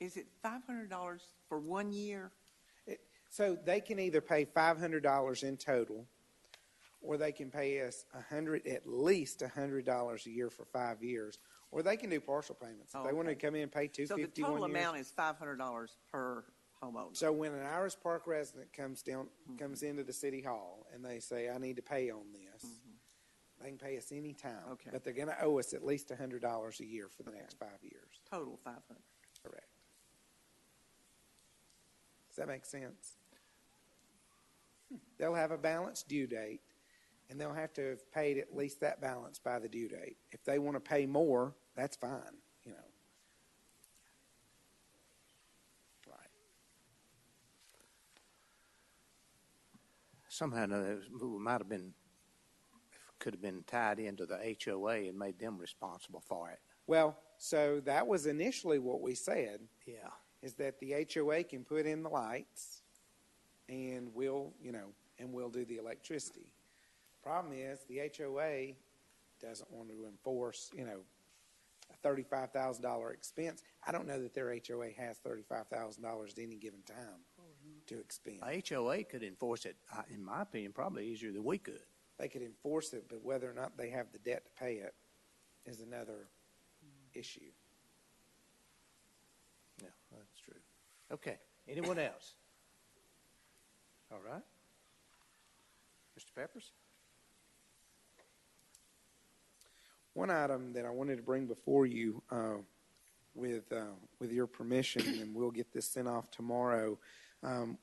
S2: Is it $500 for 1 year?
S11: So they can either pay $500 in total, or they can pay us at least $100 a year for 5 years, or they can do partial payments. If they want to come in and pay $250
S2: So the total
S11: 1 year.
S2: amount is $500 per homeowner.
S11: So when an Iris Park resident comes into the city hall and they say, I need to pay on this, They can pay us any time.
S2: Okay.
S11: But they're going to owe us at least $100 a year for the next 5 years.
S2: Total 500.
S11: Correct. Does that make sense? They'll have a balance due date, and they'll have to have paid at least that balance by the due date. If they want to pay more, that's fine, you know. Right.
S4: Somehow or another, we might have been, could have been tied into the HOA and made them responsible for it.
S11: Well, so that was initially what we said,
S4: Yeah.
S11: is that the HOA can put in the lights, and we'll do the electricity. Problem is, the HOA doesn't want to enforce, a $35,000 expense. I don't know that their HOA has $35,000 at any given time to expend.
S4: A HOA could enforce it, in my opinion, probably easier than we could.
S11: They could enforce it, but whether or not they have the debt to pay it is another issue.
S4: Yeah, that's true. Okay, anyone else? All right. Mr. Peppers?
S11: One item that I wanted to bring before you, with your permission, and we'll get this sent off tomorrow.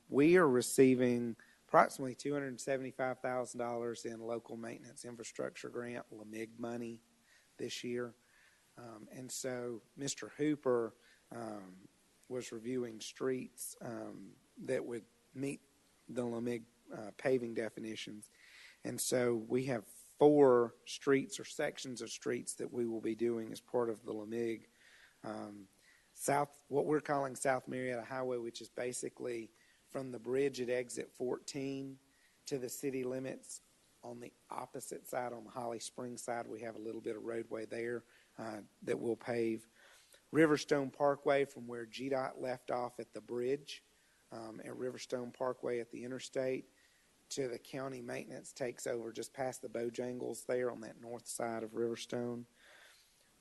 S11: We are receiving approximately $275,000 in local maintenance infrastructure grant, LMIG money, this year. And so Mr. Hooper was reviewing streets that would meet the LMIG paving definitions. And so we have 4 streets or sections of streets that we will be doing as part of the LMIG. What we're calling South Marietta Highway, which is basically from the bridge at exit 14 to the city limits. On the opposite side, on the Holly Springs side, we have a little bit of roadway there that we'll pave. Riverstone Parkway, from where GDOT left off at the bridge at Riverstone Parkway at the interstate to the county maintenance takes over just past the Bojangles there on that north side of Riverstone.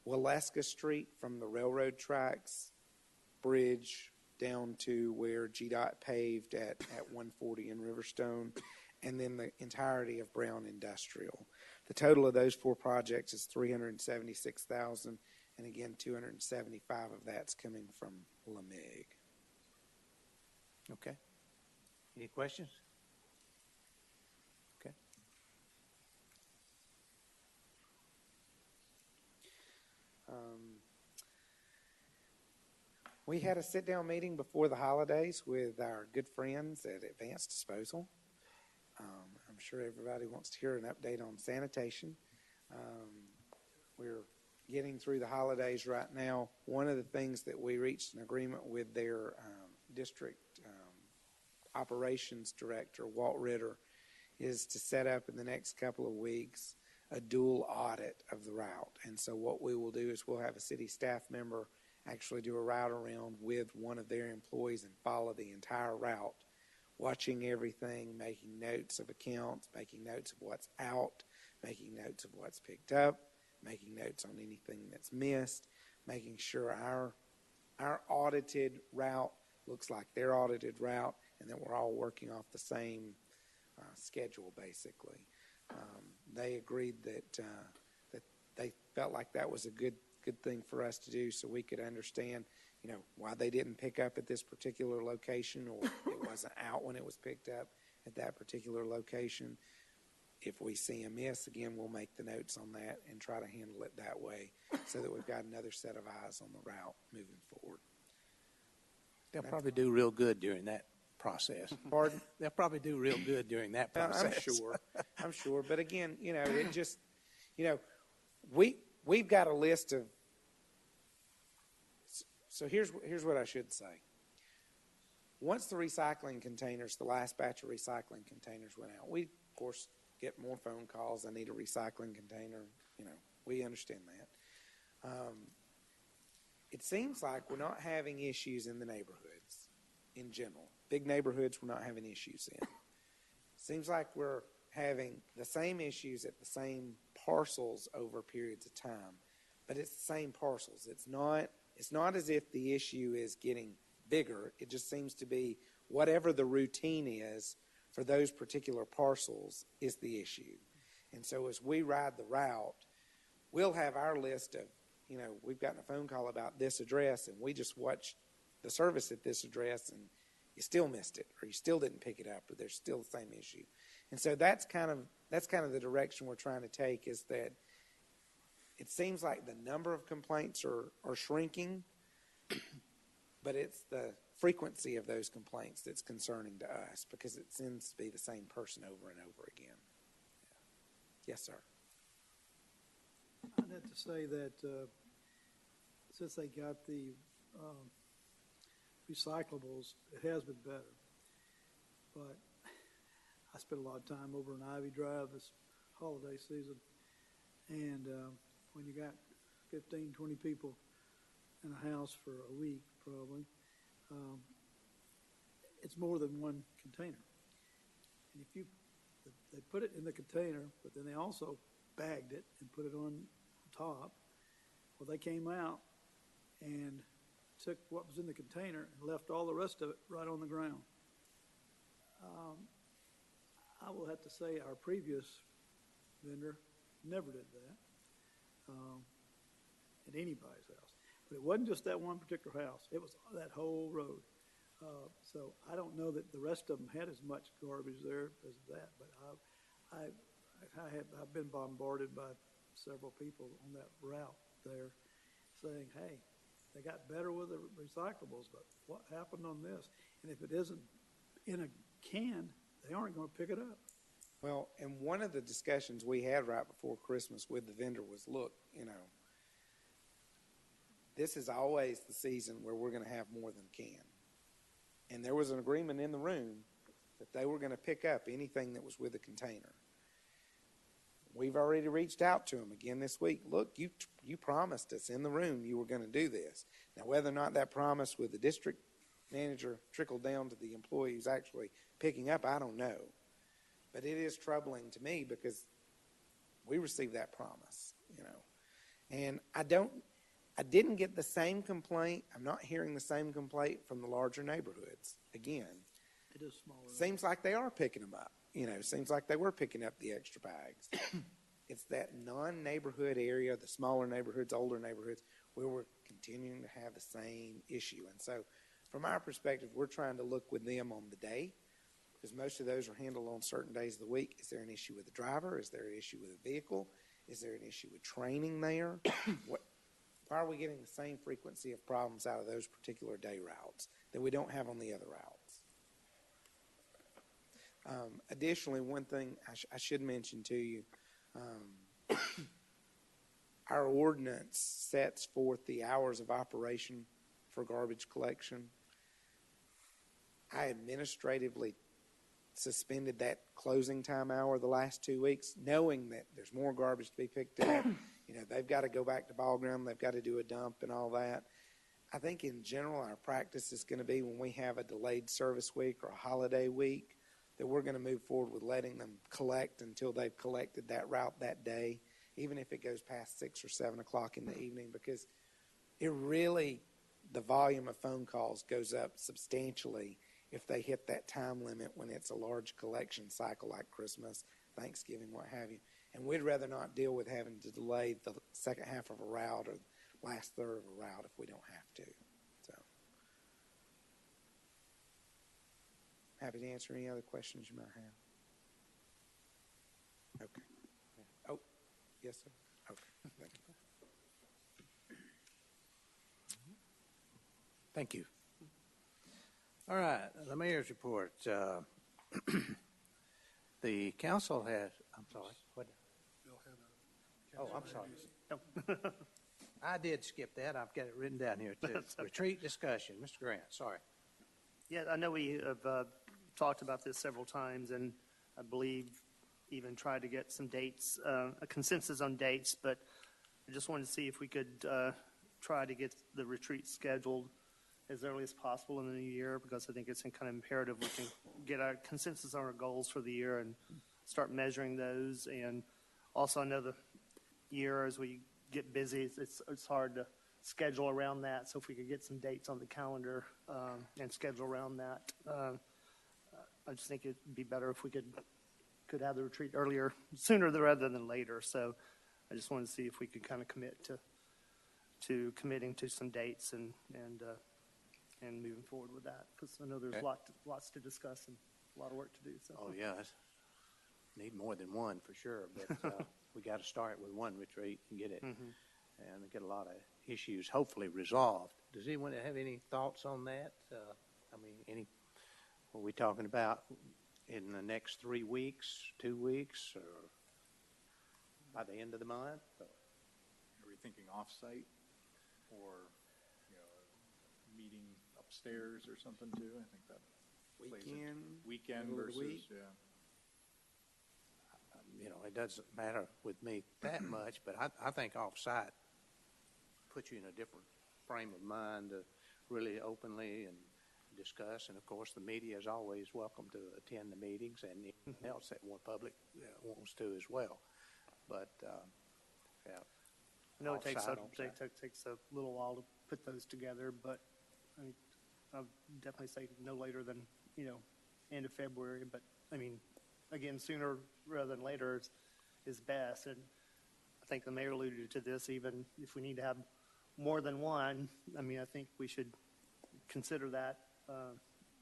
S11: Waleska Street from the railroad tracks bridge down to where GDOT paved at 140 in Riverstone, and then the entirety of Brown Industrial. The total of those 4 projects is $376,000, and again, $275 of that's coming from LMIG.
S4: Okay. Any questions? Okay.
S11: We had a sit-down meeting before the holidays with our good friends at Advanced Disposal. I'm sure everybody wants to hear an update on sanitation. We're getting through the holidays right now. One of the things that we reached an agreement with their district operations director, Walt Ritter, is to set up in the next couple of weeks a dual audit of the route. And so what we will do is we'll have a city staff member actually do a route around with one of their employees and follow the entire route, watching everything, making notes of accounts, making notes of what's out, making notes of what's picked up, making notes on anything that's missed, making sure our audited route looks like their audited route, and that we're all working off the same schedule, basically. They agreed that they felt like that was a good thing for us to do, so we could understand, why they didn't pick up at this particular location, or it wasn't out when it was picked up at that particular location. If we see a miss, again, we'll make the notes on that and try to handle it that way, so that we've got another set of eyes on the route moving forward.
S4: They'll probably do real good during that process.
S11: Pardon?
S4: They'll probably do real good during that process.
S11: I'm sure. But again, it just, we've got a list of. So here's what I should say. Once the recycling containers, the last batch of recycling containers went out, we of course get more phone calls. I need a recycling container. We understand that. It seems like we're not having issues in the neighborhoods in general. Big neighborhoods we're not having issues in. Seems like we're having the same issues at the same parcels over periods of time, but it's the same parcels. It's not as if the issue is getting bigger. It just seems to be whatever the routine is for those particular parcels is the issue. And so as we ride the route, we'll have our list of, we've gotten a phone call about this address, and we just watched the service at this address, and you still missed it, or you still didn't pick it up, or there's still the same issue. And so that's kind of the direction we're trying to take, is that it seems like the number of complaints are shrinking, but it's the frequency of those complaints that's concerning to us, because it seems to be the same person over and over again. Yes, sir.
S1: I'd have to say that since they got the recyclables, it has been better. But I spent a lot of time over in Ivy Drive this holiday season, and when you got 15, 20 people in a house for a week, probably, it's more than one container. And if they put it in the container, but then they also bagged it and put it on top. Well, they came out and took what was in the container and left all the rest of it right on the ground. I will have to say our previous vendor never did that at anybody's house. But it wasn't just that one particular house. It was that whole road. So I don't know that the rest of them had as much garbage there as that, but I've been bombarded by several people on that route there saying, hey, they got better with the recyclables, but what happened on this? And if it isn't in a can, they aren't going to pick it up.
S11: Well, and one of the discussions we had right before Christmas with the vendor was, look, this is always the season where we're going to have more than a can. And there was an agreement in the room that they were going to pick up anything that was with a container. We've already reached out to them again this week. Look, you promised us in the room you were going to do this. Now, whether or not that promise with the district manager trickled down to the employee who's actually picking up, I don't know. But it is troubling to me because we received that promise, And I didn't get the same complaint. I'm not hearing the same complaint from the larger neighborhoods. Again,
S1: It is smaller.
S11: seems like they are picking them up. Seems like they were picking up the extra bags. It's that non-neighborhood area, the smaller neighborhoods, older neighborhoods, where we're continuing to have the same issue. And so from our perspective, we're trying to look with them on the day, because most of those are handled on certain days of the week. Is there an issue with the driver? Is there an issue with a vehicle? Is there an issue with training there? Why are we getting the same frequency of problems out of those particular day routes that we don't have on the other routes? Additionally, one thing I should mention to you, our ordinance sets forth the hours of operation for garbage collection. I administratively suspended that closing time hour the last 2 weeks, knowing that there's more garbage to be picked up. They've got to go back to ball ground. They've got to do a dump and all that. I think in general, our practice is going to be when we have a delayed service week or a holiday week, that we're going to move forward with letting them collect until they've collected that route that day, even if it goes past 6 or 7 o'clock in the evening, because the volume of phone calls goes up substantially if they hit that time limit when it's a large collection cycle like Christmas, Thanksgiving, what have you. And we'd rather not deal with having to delay the second half of a route or last third of a route if we don't have to. So, happy to answer any other questions you might have. Okay. Oh, yes, sir. Okay. Thank you.
S4: Thank you. All right, the mayor's report. The council has, I'm sorry, what? Oh, I'm sorry. I did skip that. I've got it written down here too. Retreat discussion. Mr. Grant, sorry.
S8: Yeah, I know we have talked about this several times, and I believe even tried to get some dates, a consensus on dates, but I just wanted to see if we could try to get the retreat scheduled as early as possible in the new year, because I think it's kind of imperative we can get our consensus on our goals for the year and start measuring those. And also, I know the year, as we get busy, it's hard to schedule around that. So if we could get some dates on the calendar and schedule around that, I just think it'd be better if we could could have the retreat earlier, sooner rather than later. So I just wanted to see if we could kind of commit to committing to some dates and moving forward with that, because I know there's
S4: Okay.
S8: lots to discuss and a lot of work to do. So.
S4: Oh, yeah, need more than one for sure, but we got to start with one retreat and get it, and get a lot of issues hopefully resolved. Does anyone have any thoughts on that? What are we talking about in the next 3 weeks, 2 weeks, or by the end of the month? Or?
S9: Are we thinking off-site or, meeting upstairs or something too? I think that plays into weekend
S11: middle of the
S9: versus,
S11: week.
S9: yeah.
S4: It doesn't matter with me that much, but I think off-site puts you in a different frame of mind to really openly and discuss. And of course, the media is always welcome to attend the meetings, and anyone else that public wants to as well. But yeah,
S8: I know it takes
S4: Offsite.
S8: takes a little while to put those together, but I'll definitely say no later than end of February. But again, sooner rather than later is best. And I think the mayor alluded to this. Even if we need to have more than one, I think we should consider that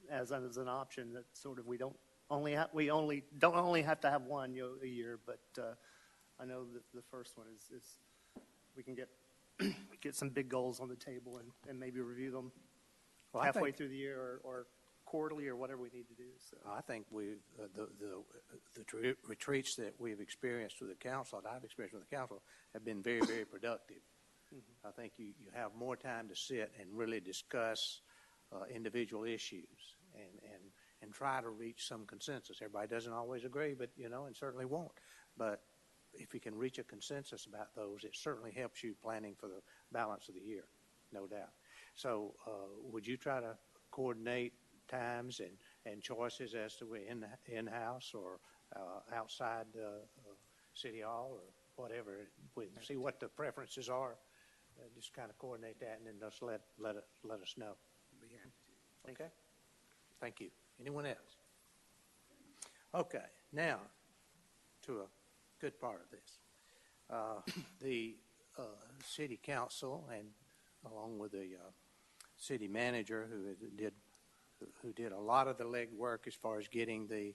S8: as an option. That sort of we don't only have to have one a year, but I know that the first one is we can get some big goals on the table and maybe review them halfway through the year or quarterly or whatever we need to do. So
S4: I think the retreats that we've experienced with the council, that I've experienced with the council, have been very, very productive. I think you have more time to sit and really discuss individual issues and try to reach some consensus. Everybody doesn't always agree, but and certainly won't. But if you can reach a consensus about those, it certainly helps you planning for the balance of the year, no doubt. So would you try to coordinate times and choices as to in-house or outside City Hall or whatever? See what the preferences are. Just kind of coordinate that, and then just let us know. Okay. Thank you. Anyone else? Okay. Now to a good part of this. The city council, and along with the city manager, who did a lot of the legwork as far as getting the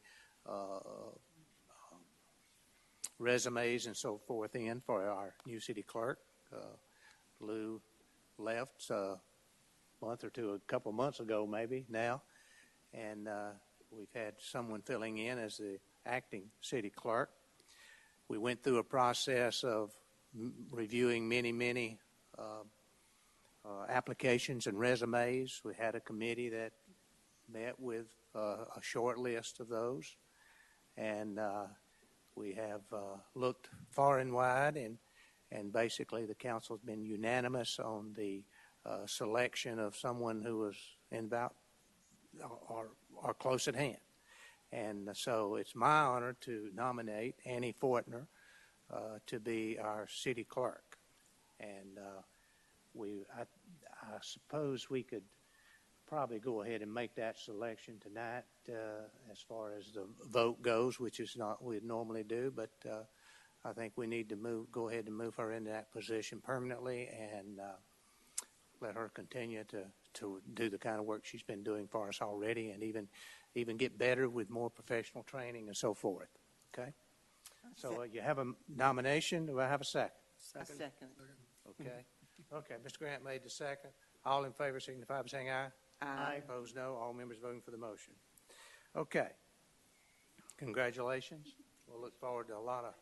S4: resumes and so forth in for our new city clerk. Lou left a couple months ago maybe now, and we've had someone filling in as the acting city clerk. We went through a process of reviewing many applications and resumes. We had a committee that met with a short list of those, and we have looked far and wide, and basically the council has been unanimous on the selection of someone who was in about or close at hand. And so it's my honor to nominate Annie Fortner to be our city clerk. And I suppose we could probably go ahead and make that selection tonight as far as the vote goes, which is not what we'd normally do, but I think we need to go ahead and move her into that position permanently and let her continue to do the kind of work she's been doing for us already, and even get better with more professional training and so forth. Okay? So you have a nomination. Do I have a second?
S2: A second.
S4: Okay. Okay, Mr. Grant made the second. All in favor signify by saying aye.
S2: Aye.
S4: Opposed, no. All members voting for the motion. Okay. Congratulations. We'll look forward to a lot of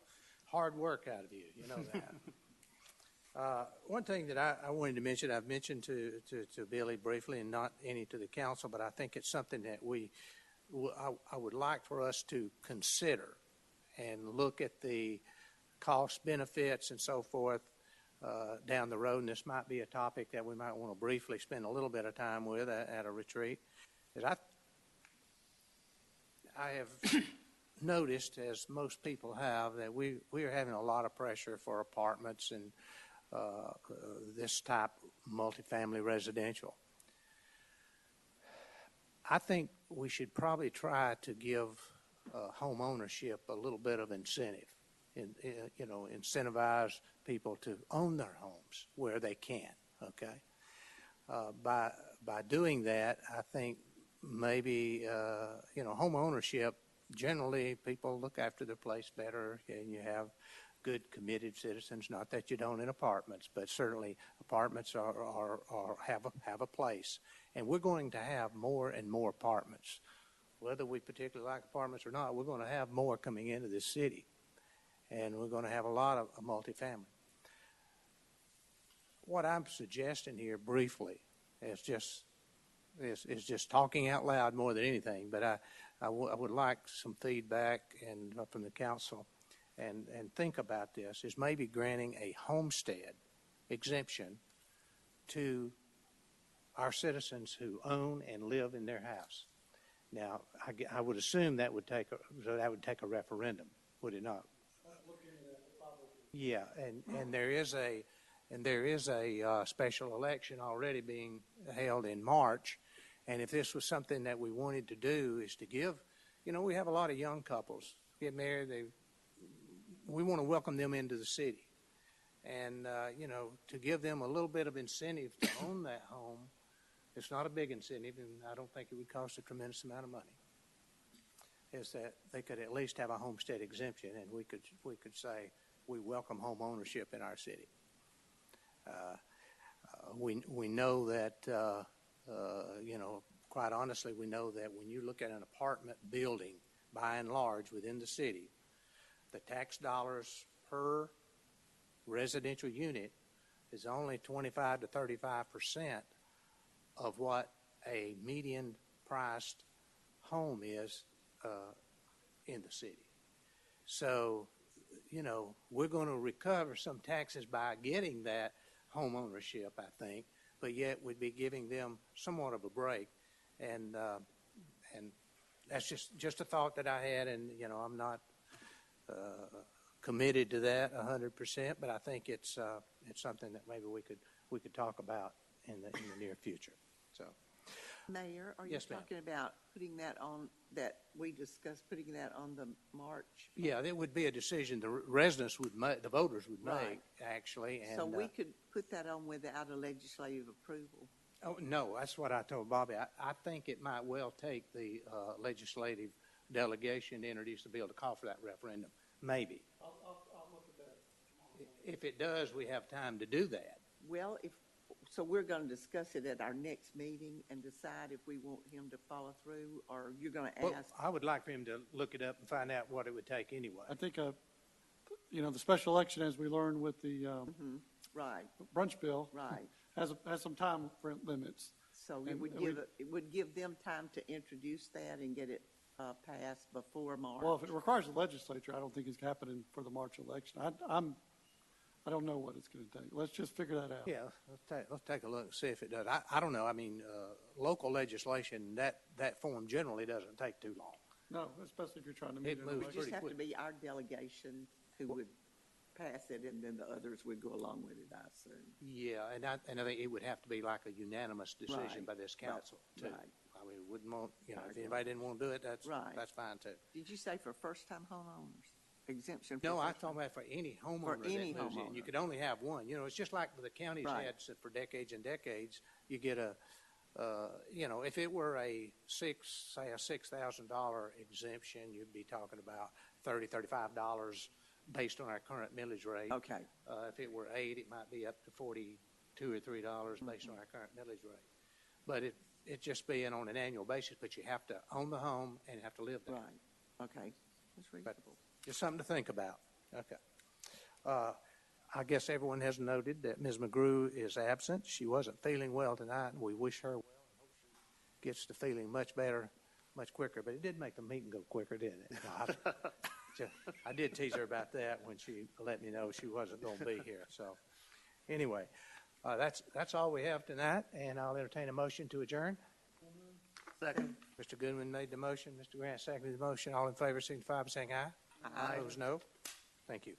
S4: hard work out of you. You know that. One thing that I wanted to mention, I've mentioned to Billy briefly, and not any to the council, but I think it's something that I would like for us to consider and look at the cost benefits and so forth down the road. And this might be a topic that we might want to briefly spend a little bit of time with at a retreat. I have noticed, as most people have, that we are having a lot of pressure for apartments and this type multifamily residential. I think we should probably try to give home ownership a little bit of incentive, incentivize people to own their homes where they can, okay? By doing that, I think maybe, home ownership, generally people look after their place better, and you have good committed citizens. Not that you don't in apartments, but certainly apartments have a place. And we're going to have more and more apartments. Whether we particularly like apartments or not, we're going to have more coming into this city. And we're going to have a lot of multifamily. What I'm suggesting here briefly is just talking out loud more than anything, but I would like some feedback and from the council and think about this, is maybe granting a homestead exemption to our citizens who own and live in their house. Now, I would assume that would take a referendum, would it not? Yeah, and there is a special election already being held in March, and if this was something that we wanted to do, is to give, we have a lot of young couples get married. We want to welcome them into the city, and to give them a little bit of incentive to own that home. It's not a big incentive, and I don't think it would cost a tremendous amount of money. Is that they could at least have a homestead exemption, and we could say we welcome home ownership in our city. We know that quite honestly, we know that when you look at an apartment building, by and large within the city, the tax dollars per residential unit is only 25 to 35% of what a median priced home is in the city. So, we're going to recover some taxes by getting that home ownership, I think, but yet we'd be giving them somewhat of a break. And that's just a thought that I had, and, I'm not committed to that 100%, but I think it's something that maybe we could talk about in the near future. So,
S2: Mayor, are you
S4: Yes, ma'am.
S2: talking about putting that on, that we discussed putting that on the March?
S4: Yeah, there would be a decision the residents would make, the voters would make,
S2: Right.
S4: actually. And,
S2: So we could put that on without a legislative approval.
S4: Oh, no, that's what I told Bobby. I think it might well take the legislative delegation to introduce the bill to call for that referendum. Maybe.
S3: I'll look at that.
S4: If it does, we have time to do that.
S2: Well, so we're going to discuss it at our next meeting and decide if we want him to follow through, or you're going to
S4: Well,
S2: ask?
S4: I would like for him to look it up and find out what it would take anyway.
S3: I think, the special election, as we learned with the
S2: Right,
S3: brunch bill,
S2: right.
S3: has some time limits.
S2: So it
S3: And
S2: would give them time to introduce that and get it passed before March.
S3: Well, if it requires the legislature, I don't think it's happening for the March election. I don't know what it's going to take. Let's just figure that out.
S4: Yeah, let's take a look and see if it does. I don't know. I mean, local legislation, that form generally doesn't take too long.
S3: No, especially if you're trying to meet
S4: It
S3: an
S4: moves
S2: It
S3: election.
S2: just
S4: pretty
S2: have to
S4: quick.
S2: be our delegation who would pass it, and then the others would go along with it, I assume.
S4: Yeah, and I think it would have to be like a unanimous decision
S2: Right.
S4: by this council, too.
S2: Right.
S4: I mean, wouldn't want,
S2: I
S4: if
S2: agree.
S4: anybody didn't want to do it, that's
S2: Right.
S4: fine, too.
S2: Did you say for first-time homeowners? Exemption? For
S4: No, I'm
S2: first-time-
S4: talking about for any homeowner
S2: For any
S4: that moves in. You
S2: homeowner.
S4: could only have one. It's just like the county's
S2: Right.
S4: had for decades and decades. You get if it were a $6,000 exemption, you'd be talking about $35 based on our current millage rate.
S2: Okay,
S4: If it were $8, it might be up to $42 or $3 based on our current millage rate. But it just being on an annual basis, but you have to own the home and you have to live there.
S2: right, okay. That's reasonable.
S4: Just something to think about. Okay. I guess everyone has noted that Ms. McGrew is absent. She wasn't feeling well tonight, and we wish her well and hope she gets to feeling much better, much quicker. But it did make the meeting go quicker, didn't it? No, I did tease her about that when she let me know she wasn't going to be here. So anyway, that's all we have tonight, and I'll entertain a motion to adjourn.
S8: Second.
S4: Mr. Goodwin made the motion. Mr. Grant seconded the motion. All in favor signify by saying aye.
S2: Aye.
S4: Opposed, no. Thank you.